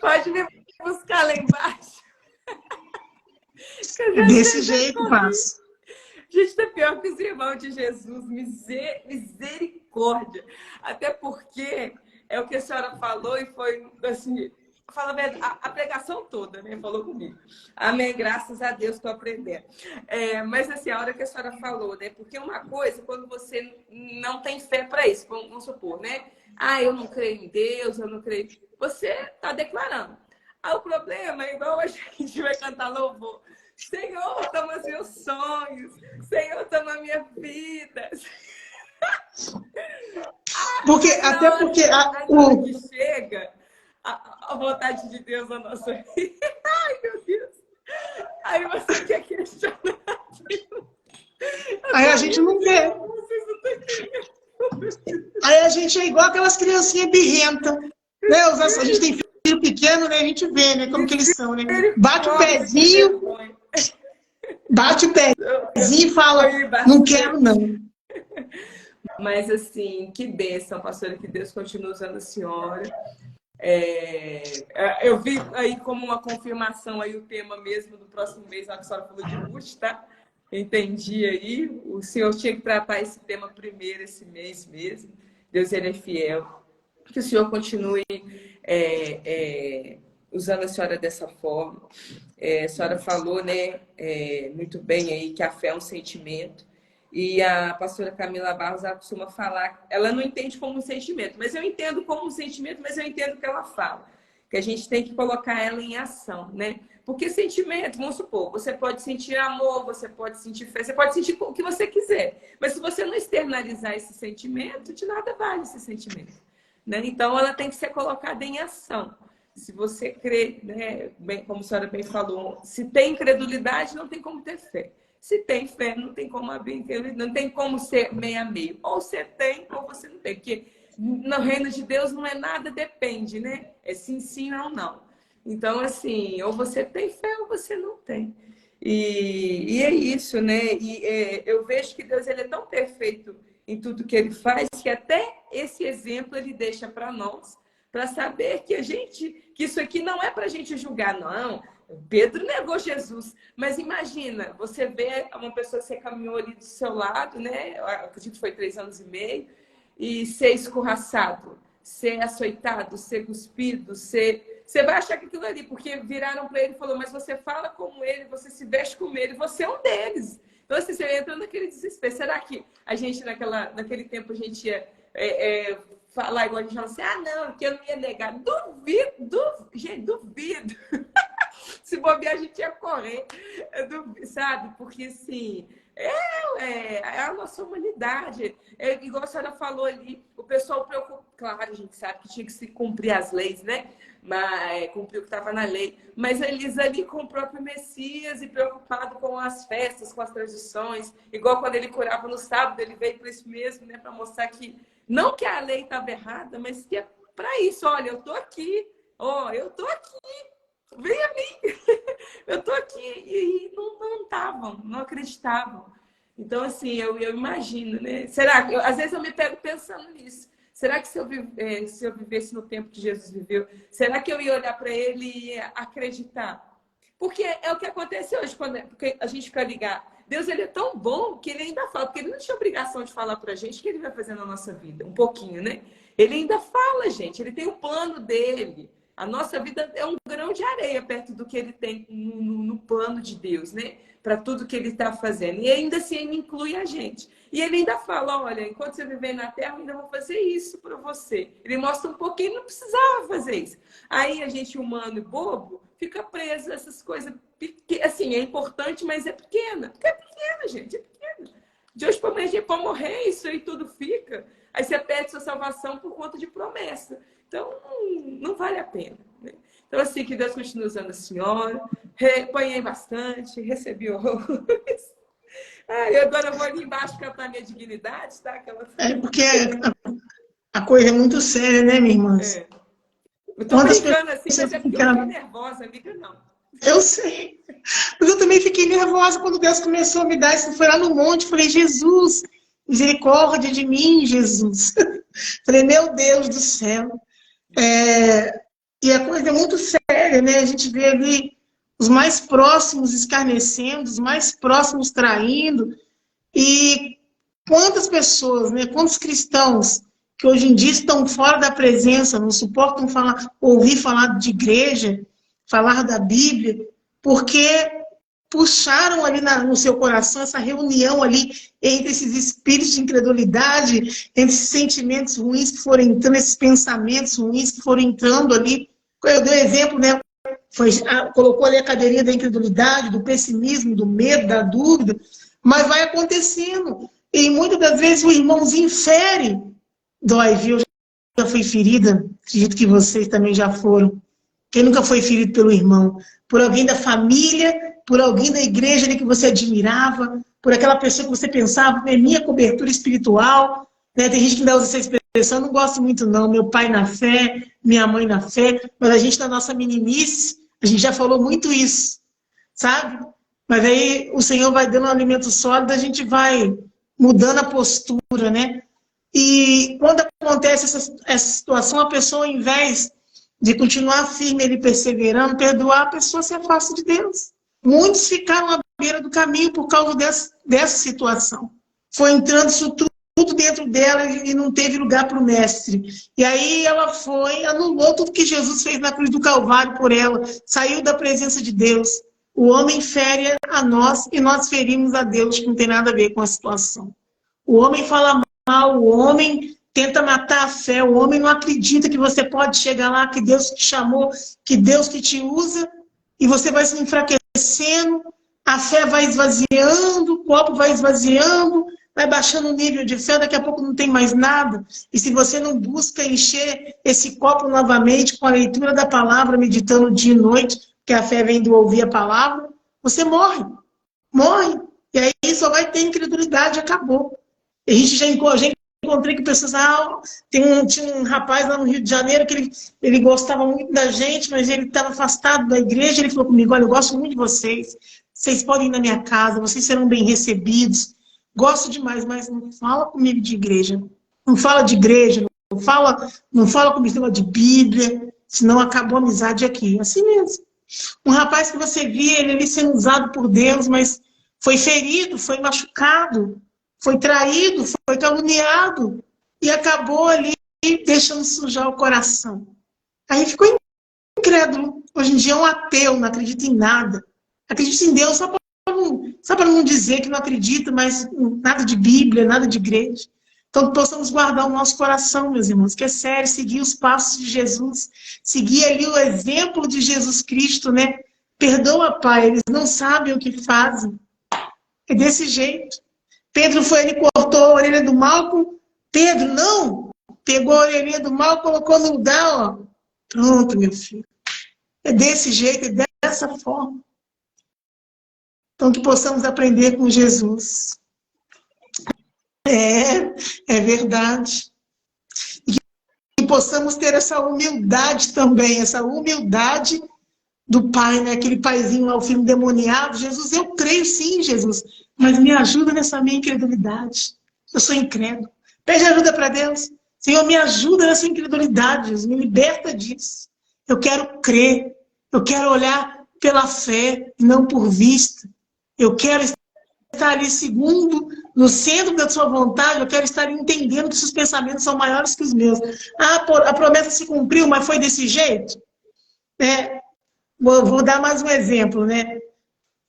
Pode me buscar lá embaixo. Desse jeito, faço. Gente, tá pior que os irmãos de Jesus. Misericórdia. Até porque é o que a senhora falou e foi assim... Fala a pregação toda, né? Falou comigo. Amém, graças a Deus, estou aprendendo. Mas assim, a hora que a senhora falou, né? Porque uma coisa, quando você não tem fé para isso, vamos supor, né? Eu não creio em Deus, eu não creio. Você está declarando. O problema é igual a gente vai cantar louvor. Senhor, toma os meus sonhos. Senhor, toma a minha vida. Porque, até porque... que chega... A vontade de Deus na nossa vida. Ai, meu Deus. Aí você quer questionar. Eu Aí a gente não vê. Aí a gente é igual aquelas criancinhas birrentas. Né? A gente tem filho pequeno, né? A gente vê, né? Como que eles são, né? Bate o pezinho e fala, não quero não. Mas assim, que bênção, pastora, que Deus continue usando a senhora. Eu vi aí como uma confirmação aí o tema mesmo do próximo mês, a senhora falou de Ruth, tá? Entendi aí. O senhor tinha que tratar esse tema primeiro, esse mês mesmo. Deus, ele é fiel. Que o senhor continue usando a senhora dessa forma. A senhora falou, né, muito bem aí que a fé é um sentimento. E a pastora Camila Barros, ela costuma falar, ela não entende como um sentimento, mas eu entendo como um sentimento, mas eu entendo o que ela fala. Que a gente tem que colocar ela em ação, né? Porque sentimento, vamos supor, você pode sentir amor, você pode sentir fé, você pode sentir o que você quiser. Mas se você não externalizar esse sentimento, de nada vale esse sentimento. Né? Então, ela tem que ser colocada em ação. Se você crê, né, bem, como a senhora bem falou, se tem incredulidade, não tem como ter fé. Se tem fé, não tem como abrir, não tem como ser meio a meio. Ou você tem, ou você não tem. Porque no reino de Deus não é nada, depende, né? É sim, sim ou não. Então, assim, ou você tem fé ou você não tem. E é isso, né? Eu vejo que Deus, ele é tão perfeito em tudo que ele faz, que até esse exemplo ele deixa para nós, para saber que que isso aqui não é para a gente julgar, não. Pedro negou Jesus, mas imagina, você vê uma pessoa que você caminhou ali do seu lado, né? Eu acredito que foi 3 anos e meio, e ser escorraçado, ser açoitado, ser cuspido, você vai achar que aquilo ali, porque viraram para ele e falou, mas você fala como ele, você se veste como ele, você é um deles. Então, assim, você entra naquele desespero. Será que a gente, naquele tempo, a gente ia falar igual a gente fala assim, não, que eu não ia negar. Gente, duvido. Se bobear, a gente ia correr, sabe? Porque, assim, é a nossa humanidade. Igual a senhora falou ali, o pessoal preocupa. Claro, a gente sabe que tinha que se cumprir as leis, né? Mas cumprir o que estava na lei. Mas eles ali com o próprio Messias e preocupado com as festas, com as tradições. Igual quando ele curava no sábado, ele veio para isso mesmo, né? Para mostrar que, não que a lei estava errada, mas que é para isso. Olha, eu estou aqui. Eu estou aqui. Vem a mim, eu tô aqui. E não estavam, não acreditavam. Então, assim, eu imagino, né? Será que, às vezes eu me pego pensando nisso. Será que se eu vivesse no tempo que Jesus viveu, será que eu ia olhar para ele e ia acreditar? Porque é o que acontece hoje, porque a gente fica ligado. Deus, ele é tão bom que ele ainda fala, porque ele não tinha obrigação de falar pra gente o que ele vai fazer na nossa vida, um pouquinho, né? Ele ainda fala, gente, ele tem o plano dele. A nossa vida é um grão de areia perto do que ele tem no plano de Deus, né? Para tudo que ele está fazendo. E ainda assim, ele inclui a gente. E ele ainda fala, olha, enquanto você viver na Terra, eu ainda vou fazer isso para você. Ele mostra um pouquinho, não precisava fazer isso. Aí a gente, humano e bobo, fica preso a essas coisas. Assim, é importante, mas é pequena. Porque é pequena, gente, é pequena. De hoje para amanhã a gente pode morrer, isso aí tudo fica. Aí você perde sua salvação por conta de promessa. Então, não vale a pena. Né? Então, assim, que Deus continue usando a senhora. Apanhei bastante, recebi horrores. Agora eu vou ali embaixo cantar minha dignidade, tá? Porque a coisa é muito séria, né, minha irmã? Eu tô brincando assim, mas é porque eu fiquei nervosa, amiga, não. Eu sei. Mas eu também fiquei nervosa quando Deus começou a me dar isso. Foi lá no monte, falei, Jesus, misericórdia de mim, Jesus. Falei, meu Deus do céu. E a coisa é muito séria, né? A gente vê ali os mais próximos escarnecendo, os mais próximos traindo. E quantas pessoas, né? Quantos cristãos que hoje em dia estão fora da presença, não suportam ouvir falar de igreja, falar da Bíblia, porque puxaram ali no seu coração essa reunião ali entre esses espíritos de incredulidade, entre esses sentimentos ruins que foram entrando, esses pensamentos ruins que foram entrando ali. Eu dei exemplo, né? Colocou ali a cadeirinha da incredulidade, do pessimismo, do medo, da dúvida, mas vai acontecendo. E muitas das vezes o irmãozinho fere. Dói, viu? Eu já fui ferida, acredito que vocês também já foram. Quem nunca foi ferido pelo irmão? Por alguém da família, por alguém da igreja ali que você admirava. por aquela pessoa que você pensava, é minha cobertura espiritual, né? Tem gente que ainda usa essa expressão, eu não gosto muito não, meu pai na fé, minha mãe na fé, mas a gente na nossa meninice, a gente já falou muito isso, sabe? Mas aí o Senhor vai dando um alimento sólido, a gente vai mudando a postura, né? E quando acontece essa situação, a pessoa, ao invés de continuar firme, ele perseverando, perdoar, a pessoa se afasta de Deus. Muitos ficaram à beira do caminho por causa dessa situação. Foi entrando isso tudo dentro dela e não teve lugar para o mestre. E aí ela anulou tudo que Jesus fez na cruz do Calvário por ela, saiu da presença de Deus. O homem fere a nós e nós ferimos a Deus, que não tem nada a ver com a situação. O homem fala mal, o homem tenta matar a fé, o homem não acredita que você pode chegar lá, que Deus te chamou, que Deus que te usa, e você vai se enfraquecendo, a fé vai esvaziando, o copo vai esvaziando, vai baixando o nível de fé, daqui a pouco não tem mais nada. E se você não busca encher esse copo novamente com a leitura da palavra, meditando dia e noite, que a fé vem do ouvir a palavra, você morre. Morre. E aí só vai ter incredulidade, acabou. A gente já encontrei com pessoas, tinha um rapaz lá no Rio de Janeiro que ele gostava muito da gente, mas ele estava afastado da igreja, ele falou comigo, olha, eu gosto muito de vocês, vocês podem ir na minha casa, vocês serão bem recebidos, gosto demais, mas não fala comigo de igreja, não fala de igreja, não fala comigo de Bíblia, senão acabou a amizade aqui, assim mesmo. Um rapaz que você via ele ali sendo usado por Deus, mas foi ferido, foi machucado, foi traído, foi caluniado e acabou ali deixando sujar o coração. Aí ficou incrédulo. Hoje em dia é um ateu, não acredita em nada. Acredita em Deus só para não dizer que não acredita, mas nada de Bíblia, nada de igreja. Então, possamos guardar o nosso coração, meus irmãos, que é sério, seguir os passos de Jesus, seguir ali o exemplo de Jesus Cristo, né? Perdoa, Pai, eles não sabem o que fazem. É desse jeito. Pedro foi ali, cortou a orelha do Malco. Pedro, não! Pegou a orelhinha do Malco, colocou no lugar, ó. Pronto, meu filho. É desse jeito, é dessa forma. Então, que possamos aprender com Jesus. É verdade. E que possamos ter essa humildade também, essa humildade do pai, né? Aquele paizinho lá, o filho endemoniado. Jesus, eu creio sim, Jesus, mas me ajuda nessa minha incredulidade. Eu sou incrédulo. Pede ajuda para Deus. Senhor, me ajuda nessa incredulidade, Jesus, me liberta disso. Eu quero crer, eu quero olhar pela fé, não por vista. Eu quero estar ali segundo, no centro da sua vontade, eu quero estar entendendo que seus pensamentos são maiores que os meus. A promessa se cumpriu, mas foi desse jeito? Vou dar mais um exemplo, né?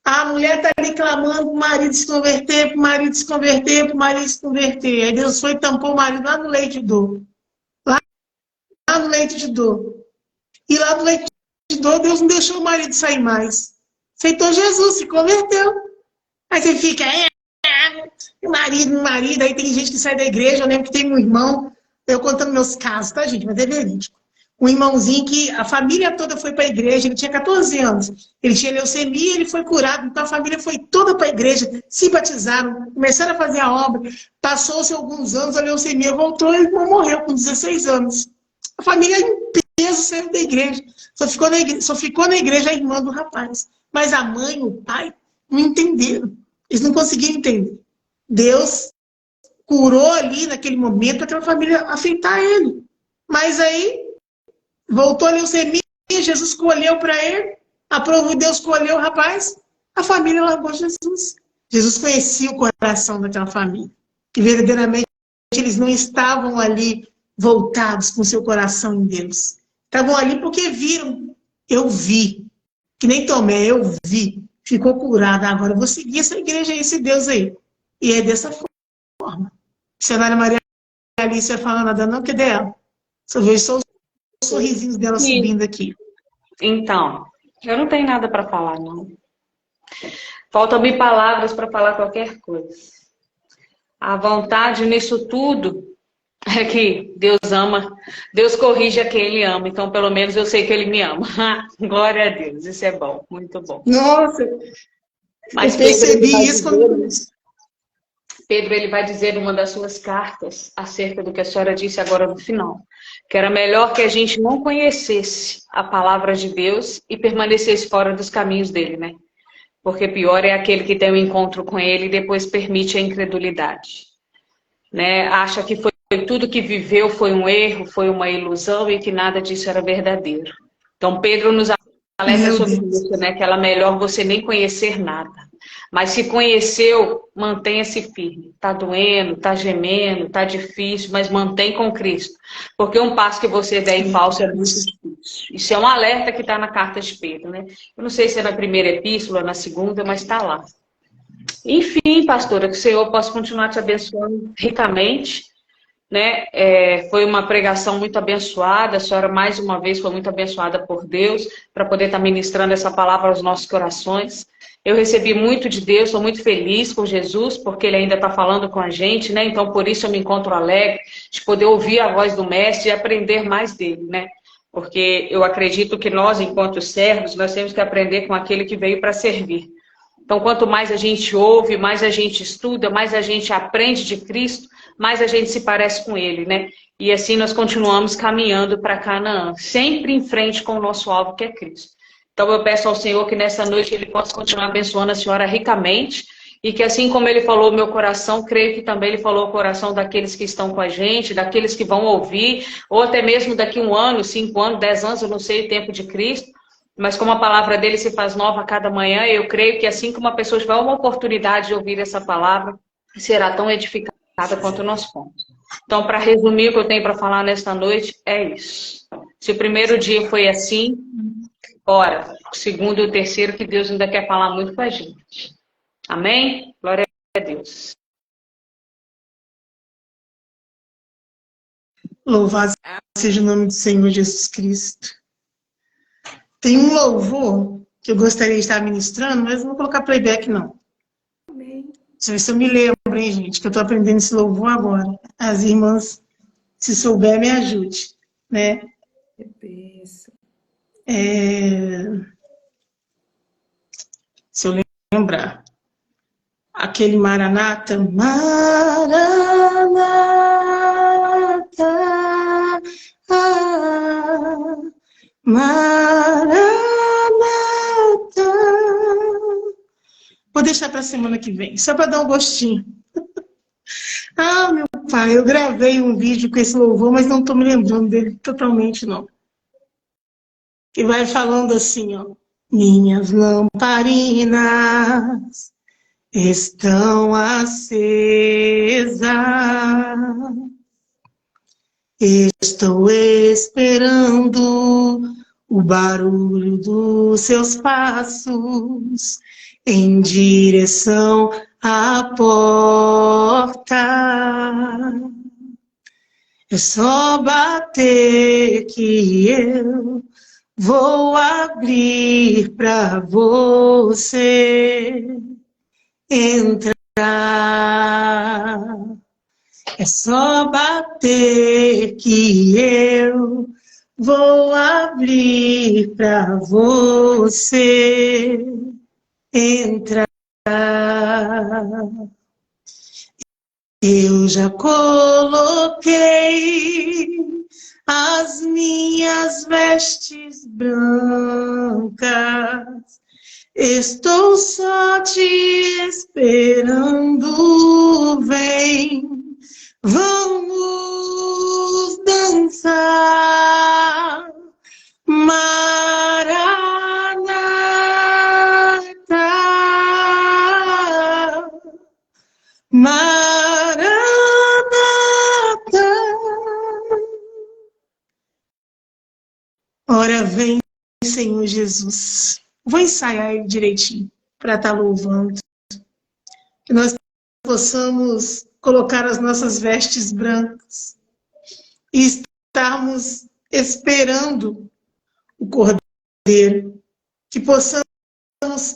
A mulher está ali clamando para o marido se converter, para o marido se converter, para o marido se converter. Aí Deus foi e tampou o marido lá no leite de dor. Lá no leite de dor. E lá no leite de dor, Deus não deixou o marido sair mais. Aceitou Jesus, se converteu. Aí você fica, marido, aí tem gente que sai da igreja, eu lembro que tem um irmão, eu contando meus casos, tá, gente? Mas é verídico. Um irmãozinho que a família toda foi para a igreja, ele tinha 14 anos, ele tinha leucemia, ele foi curado, então a família foi toda para a igreja, se batizaram, começaram a fazer a obra, passou-se alguns anos, a leucemia voltou e o irmão morreu com 16 anos. A família em peso saiu da igreja, só ficou na igreja a irmã do rapaz. Mas a mãe, o pai, não entenderam, eles não conseguiram entender. Deus curou ali naquele momento para aquela família aceitar ele. Mas aí voltou a leucemia, Jesus escolheu para ele, aprovou, Deus escolheu o rapaz, a família largou Jesus. Jesus conhecia o coração daquela família. E verdadeiramente eles não estavam ali voltados com seu coração em Deus. Estavam ali porque viram. Eu vi. Que nem Tomé, eu vi. Ficou curado. Agora eu vou seguir essa igreja aí, esse Deus aí. E é dessa forma. Se a Ana Maria Alice vai falar nada não, que dela. Só vejo só os sorrisinhos dela subindo aqui. Então, eu não tenho nada para falar, não. Faltam-me palavras para falar qualquer coisa. A vontade nisso tudo é que Deus ama, Deus corrige a quem Ele ama. Então, pelo menos, eu sei que Ele me ama. Glória a Deus, isso é bom, muito bom. Nossa, mas eu percebi isso quando... Pedro, ele vai dizer numa das suas cartas, acerca do que a senhora disse agora no final, que era melhor que a gente não conhecesse a palavra de Deus e permanecesse fora dos caminhos dele, né? Porque pior é aquele que tem um encontro com ele e depois permite a incredulidade, né? Acha que foi tudo que viveu foi um erro, foi uma ilusão e que nada disso era verdadeiro. Então Pedro nos alerta sobre isso, né? Que era melhor você nem conhecer nada. Mas se conheceu, mantenha-se firme. Tá doendo, tá gemendo, tá difícil, mas mantém com Cristo. Porque um passo que você der em falso é muito difícil. Isso é um alerta que está na carta de Pedro, né? Eu não sei se é na primeira epístola, na segunda, mas está lá. Enfim, pastora, que o Senhor possa continuar te abençoando ricamente, né? Foi uma pregação muito abençoada, a senhora mais uma vez foi muito abençoada por Deus, para poder estar ministrando essa palavra aos nossos corações. Eu recebi muito de Deus, estou muito feliz por Jesus, porque Ele ainda está falando com a gente, né? Então, por isso eu me encontro alegre de poder ouvir a voz do Mestre e aprender mais dele, né? Porque eu acredito que nós, enquanto servos, nós temos que aprender com aquele que veio para servir. Então, quanto mais a gente ouve, mais a gente estuda, mais a gente aprende de Cristo, mais a gente se parece com Ele, né? E assim nós continuamos caminhando para Canaã, sempre em frente com o nosso alvo, que é Cristo. Então eu peço ao Senhor que nessa noite Ele possa continuar abençoando a senhora ricamente e que assim como Ele falou meu coração, creio que também Ele falou o coração daqueles que estão com a gente, daqueles que vão ouvir, ou até mesmo daqui 1 ano, 5 anos, 10 anos, eu não sei o tempo de Cristo, mas como a palavra dele se faz nova a cada manhã, eu creio que assim que uma pessoa tiver uma oportunidade de ouvir essa palavra, será tão edificada quanto nós fomos. Então, para resumir o que eu tenho para falar nesta noite, é isso. Se o primeiro dia foi assim, ora, o segundo e o terceiro, que Deus ainda quer falar muito com a gente. Amém? Glória a Deus. Louvado seja o nome do Senhor Jesus Cristo. Tem um louvor que eu gostaria de estar ministrando, mas não vou colocar playback, não. Amém. Deixa eu ver se eu me lembro, hein, gente, que eu estou aprendendo esse louvor agora. As irmãs, se souber, me ajude, né? Se eu lembrar. Aquele Maranata. Maranata. Maranata. Vou deixar para a semana que vem, só para dar um gostinho. Ah, meu pai, eu gravei um vídeo com esse louvor, mas não estou me lembrando dele totalmente, não. Que vai falando assim, ó. Minhas lamparinas estão acesas. Estou esperando o barulho dos seus passos em direção à porta. É só bater que eu vou abrir para você entrar. É só bater que eu vou abrir para você entrar. Eu já coloquei as minhas vestes brancas. Estou só te esperando, vem, vamos dançar. Maranata, Maranata. Ora vem, Senhor Jesus. Vou ensaiar ele direitinho para estar louvando. Que nós possamos colocar as nossas vestes brancas e estarmos esperando o Cordeiro. Que possamos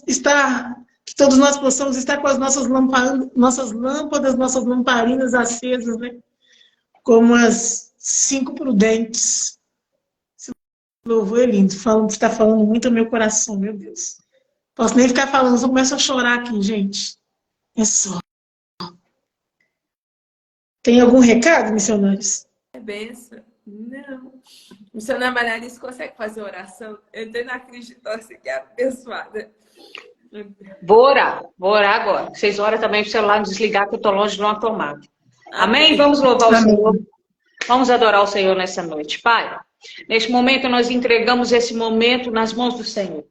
estar, que todos nós possamos estar com as nossas lâmpadas, nossas lamparinas acesas, né? Como as 5 prudentes. Esse louvor é lindo, está falando muito ao meu coração, meu Deus. Posso nem ficar falando, eu começo a chorar aqui, gente. É só Tem algum recado, missionários? É benção. Não. Missionária Maria Alice consegue fazer oração? Eu entrei na crise de tosse que é abençoada. Vou orar agora. Vocês oram também para o celular não desligar, que eu estou longe de uma tomada. Amém? Vamos louvar o Senhor. Vamos adorar o Senhor nessa noite. Pai, neste momento nós entregamos esse momento nas mãos do Senhor.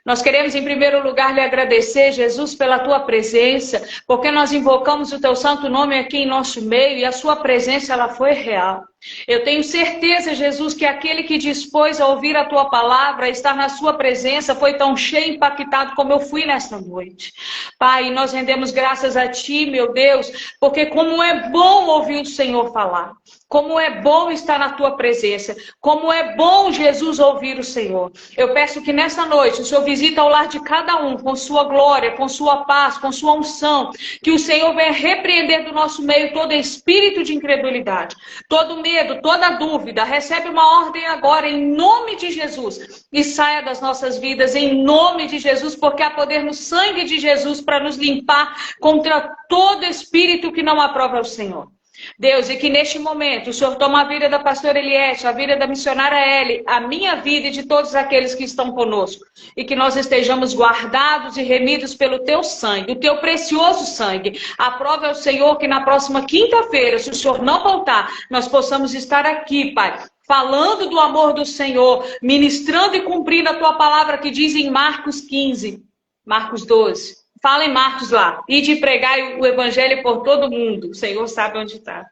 Nós queremos, em primeiro lugar, lhe agradecer, Jesus, pela tua presença, porque nós invocamos o teu santo nome aqui em nosso meio e a sua presença, ela foi real. Eu tenho certeza, Jesus, que aquele que dispôs a ouvir a tua palavra, a estar na sua presença, foi tão cheio e impactado como eu fui nesta noite. Pai, nós rendemos graças a ti, meu Deus, porque como é bom ouvir o Senhor falar. Como é bom estar na tua presença. Como é bom, Jesus, ouvir o Senhor. Eu peço que nessa noite o Senhor visite ao lar de cada um com sua glória, com sua paz, com sua unção. Que o Senhor venha repreender do nosso meio todo espírito de incredulidade, todo medo, toda dúvida. Recebe uma ordem agora em nome de Jesus e saia das nossas vidas em nome de Jesus, porque há poder no sangue de Jesus para nos limpar contra todo espírito que não aprova o Senhor. Deus, e que neste momento o Senhor toma a vida da pastora Eliette, a vida da missionária Eli, a minha vida e de todos aqueles que estão conosco. E que nós estejamos guardados e remidos pelo teu sangue, o teu precioso sangue. Aprova ao Senhor que na próxima quinta-feira, se o Senhor não voltar, nós possamos estar aqui, Pai, falando do amor do Senhor, ministrando e cumprindo a tua palavra que diz em Marcos 15, Marcos 12. Fala em Marcos lá. E de pregar o evangelho por todo mundo. O Senhor sabe onde está.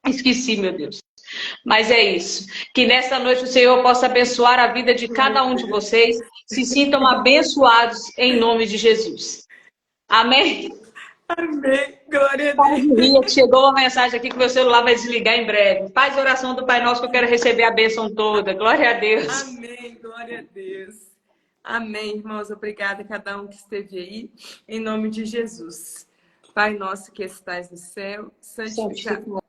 Esqueci, meu Deus. Mas é isso. Que nessa noite o Senhor possa abençoar a vida de cada um de vocês. Se sintam abençoados em nome de Jesus. Amém? Amém. Glória a Deus. Chegou uma mensagem aqui que meu celular vai desligar em breve. Faz a oração do Pai Nosso que eu quero receber a bênção toda. Glória a Deus. Amém. Glória a Deus. Amém, irmãos. Obrigada a cada um que esteve aí, em nome de Jesus. Pai nosso que estais no céu, santificado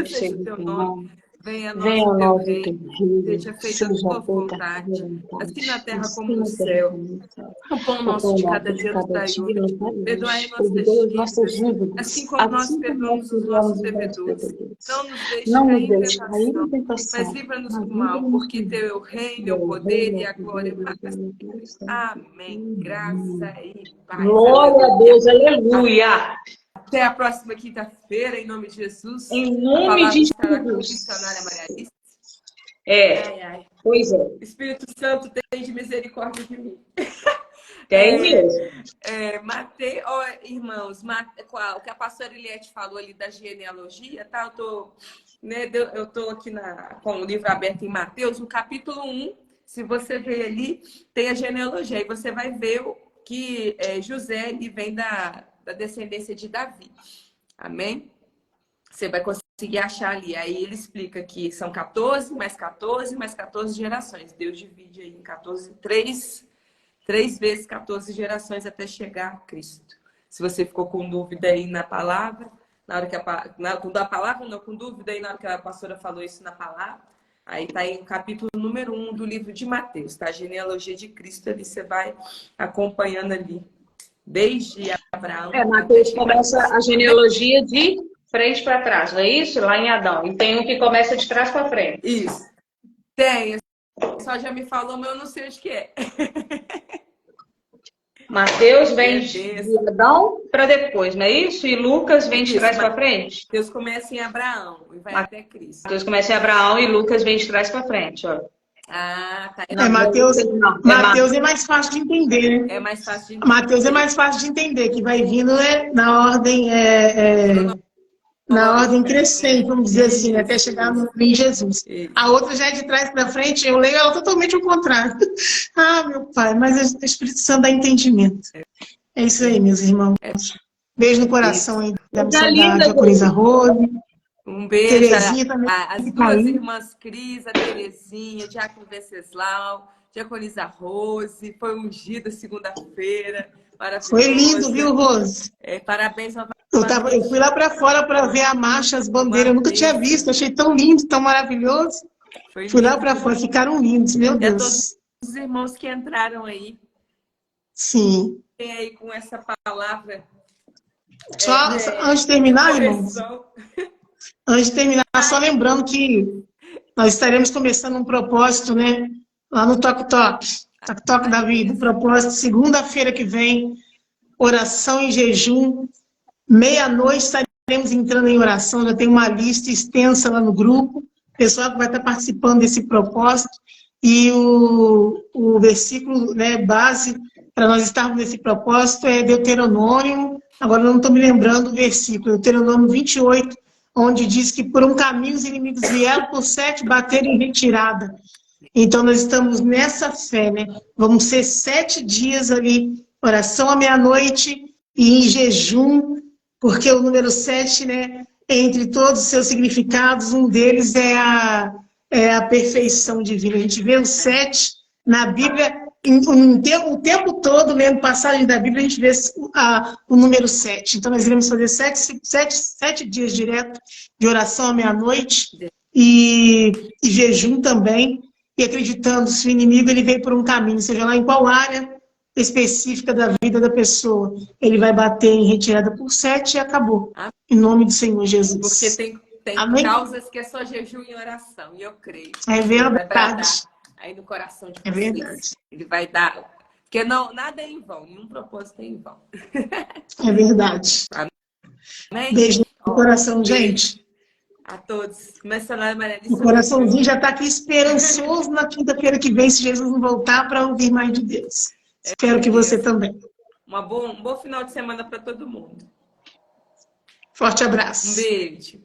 seja o teu nome. Venha a nós o teu reino, seja feita a tua vontade, assim na terra como no céu. O pão nosso de cada dia nos dai hoje. Perdoai nossas dívidas, assim como nós perdoamos os nossos devedores. Não nos deixe cair em tentação, mas livra-nos do mal, porque teu é o reino, o poder e a glória para sempre. Amém. Graça e paz. Glória a Deus, aleluia. Até a próxima quinta-feira, em nome de Jesus. Em nome de Jesus. Missionária Maria Alice. Pois é. Espírito Santo, tem de misericórdia de mim. Tem mesmo. Matei, irmãos, o que a pastora Eliette falou ali da genealogia, tá? Eu tô aqui com o livro aberto em Mateus, no capítulo 1. Se você ver ali, tem a genealogia. E você vai ver que José ele vem da descendência de Davi. Amém? Você vai conseguir achar ali. Aí ele explica que são 14, mais 14, mais 14 gerações. Deus divide aí em 14, três vezes 14 gerações até chegar a Cristo. Se você ficou com dúvida aí na palavra, com dúvida aí na hora que a pastora falou isso na palavra, aí tá aí o capítulo número 1 do livro de Mateus, tá? A genealogia de Cristo ali, você vai acompanhando ali. Desde Abraão. Mateus começa a genealogia de frente para trás, não é isso? Lá em Adão. E tem um que começa de trás para frente. Isso. Tem. Só já me falou, mas eu não sei onde que é. Mateus vem de Adão para depois, não é isso? E Lucas vem de trás para frente? Mateus começa em Abraão e vai até Cristo. Mateus começa em Abraão e Lucas vem de trás para frente, ó. Ah, tá. Mateus é mais fácil de entender, né? É mais fácil de entender. Mateus é mais fácil de entender, que vai vindo na ordem crescente, vamos dizer assim, né? Até chegar em Jesus. A outra já é de trás para frente, eu leio ela totalmente ao contrário. Ah, meu Pai, mas o Espírito Santo dá entendimento. É isso aí, meus irmãos. Beijo no coração aí da missionária Diaconisa Rose. Um beijo. As duas irmãs Cris, a Terezinha, Diácono Venceslau, Diaconisa Rose, foi ungida segunda-feira. Foi lindo, viu, Rose? Parabéns. Eu fui lá para fora para ver a marcha, as bandeiras. Eu nunca tinha visto, achei tão lindo, tão maravilhoso. Fui lá para fora, ficaram lindos, meu Deus. Todos os irmãos que entraram aí. Sim. Tem aí com essa palavra. Só antes de terminar, irmãos. Antes de terminar, só lembrando que nós estaremos começando um propósito, né? Lá no Toque Toque. Toque Toque da Vida. Propósito, segunda-feira que vem, oração e jejum. Meia-noite estaremos entrando em oração. Já tem uma lista extensa lá no grupo. Pessoal que vai estar participando desse propósito. E o versículo, né, base para nós estarmos nesse propósito é Deuteronômio. Agora eu não estou me lembrando do versículo. Deuteronômio 28, onde diz que por um caminho os inimigos vieram, por 7 bateram em retirada. Então nós estamos nessa fé, né? Vamos ser 7 dias ali, oração à meia-noite e em jejum, porque o número 7, né, entre todos os seus significados, um deles é a perfeição divina. A gente vê o 7 na Bíblia, o tempo todo, lendo passagem da Bíblia, a gente vê o número 7. Então, nós iremos fazer 7 dias direto de oração à meia-noite e jejum também, e acreditando, se o inimigo ele vem por um caminho, seja lá em qual área específica da vida da pessoa, ele vai bater em retirada por 7 e acabou. Em nome do Senhor Jesus. Porque tem causas que é só jejum e oração, e eu creio. É verdade. Aí no coração de vocês. É verdade. Ele vai dar. Porque não, nada é em vão, nenhum propósito é em vão. É verdade. Amém? Beijo no coração, gente. A todos. Começa lá, Maria. O coraçãozinho já está aqui esperançoso na quinta-feira que vem, se Jesus não voltar, para ouvir mais de Deus. Espero que você também. Um bom final de semana para todo mundo. Forte abraço. Um beijo.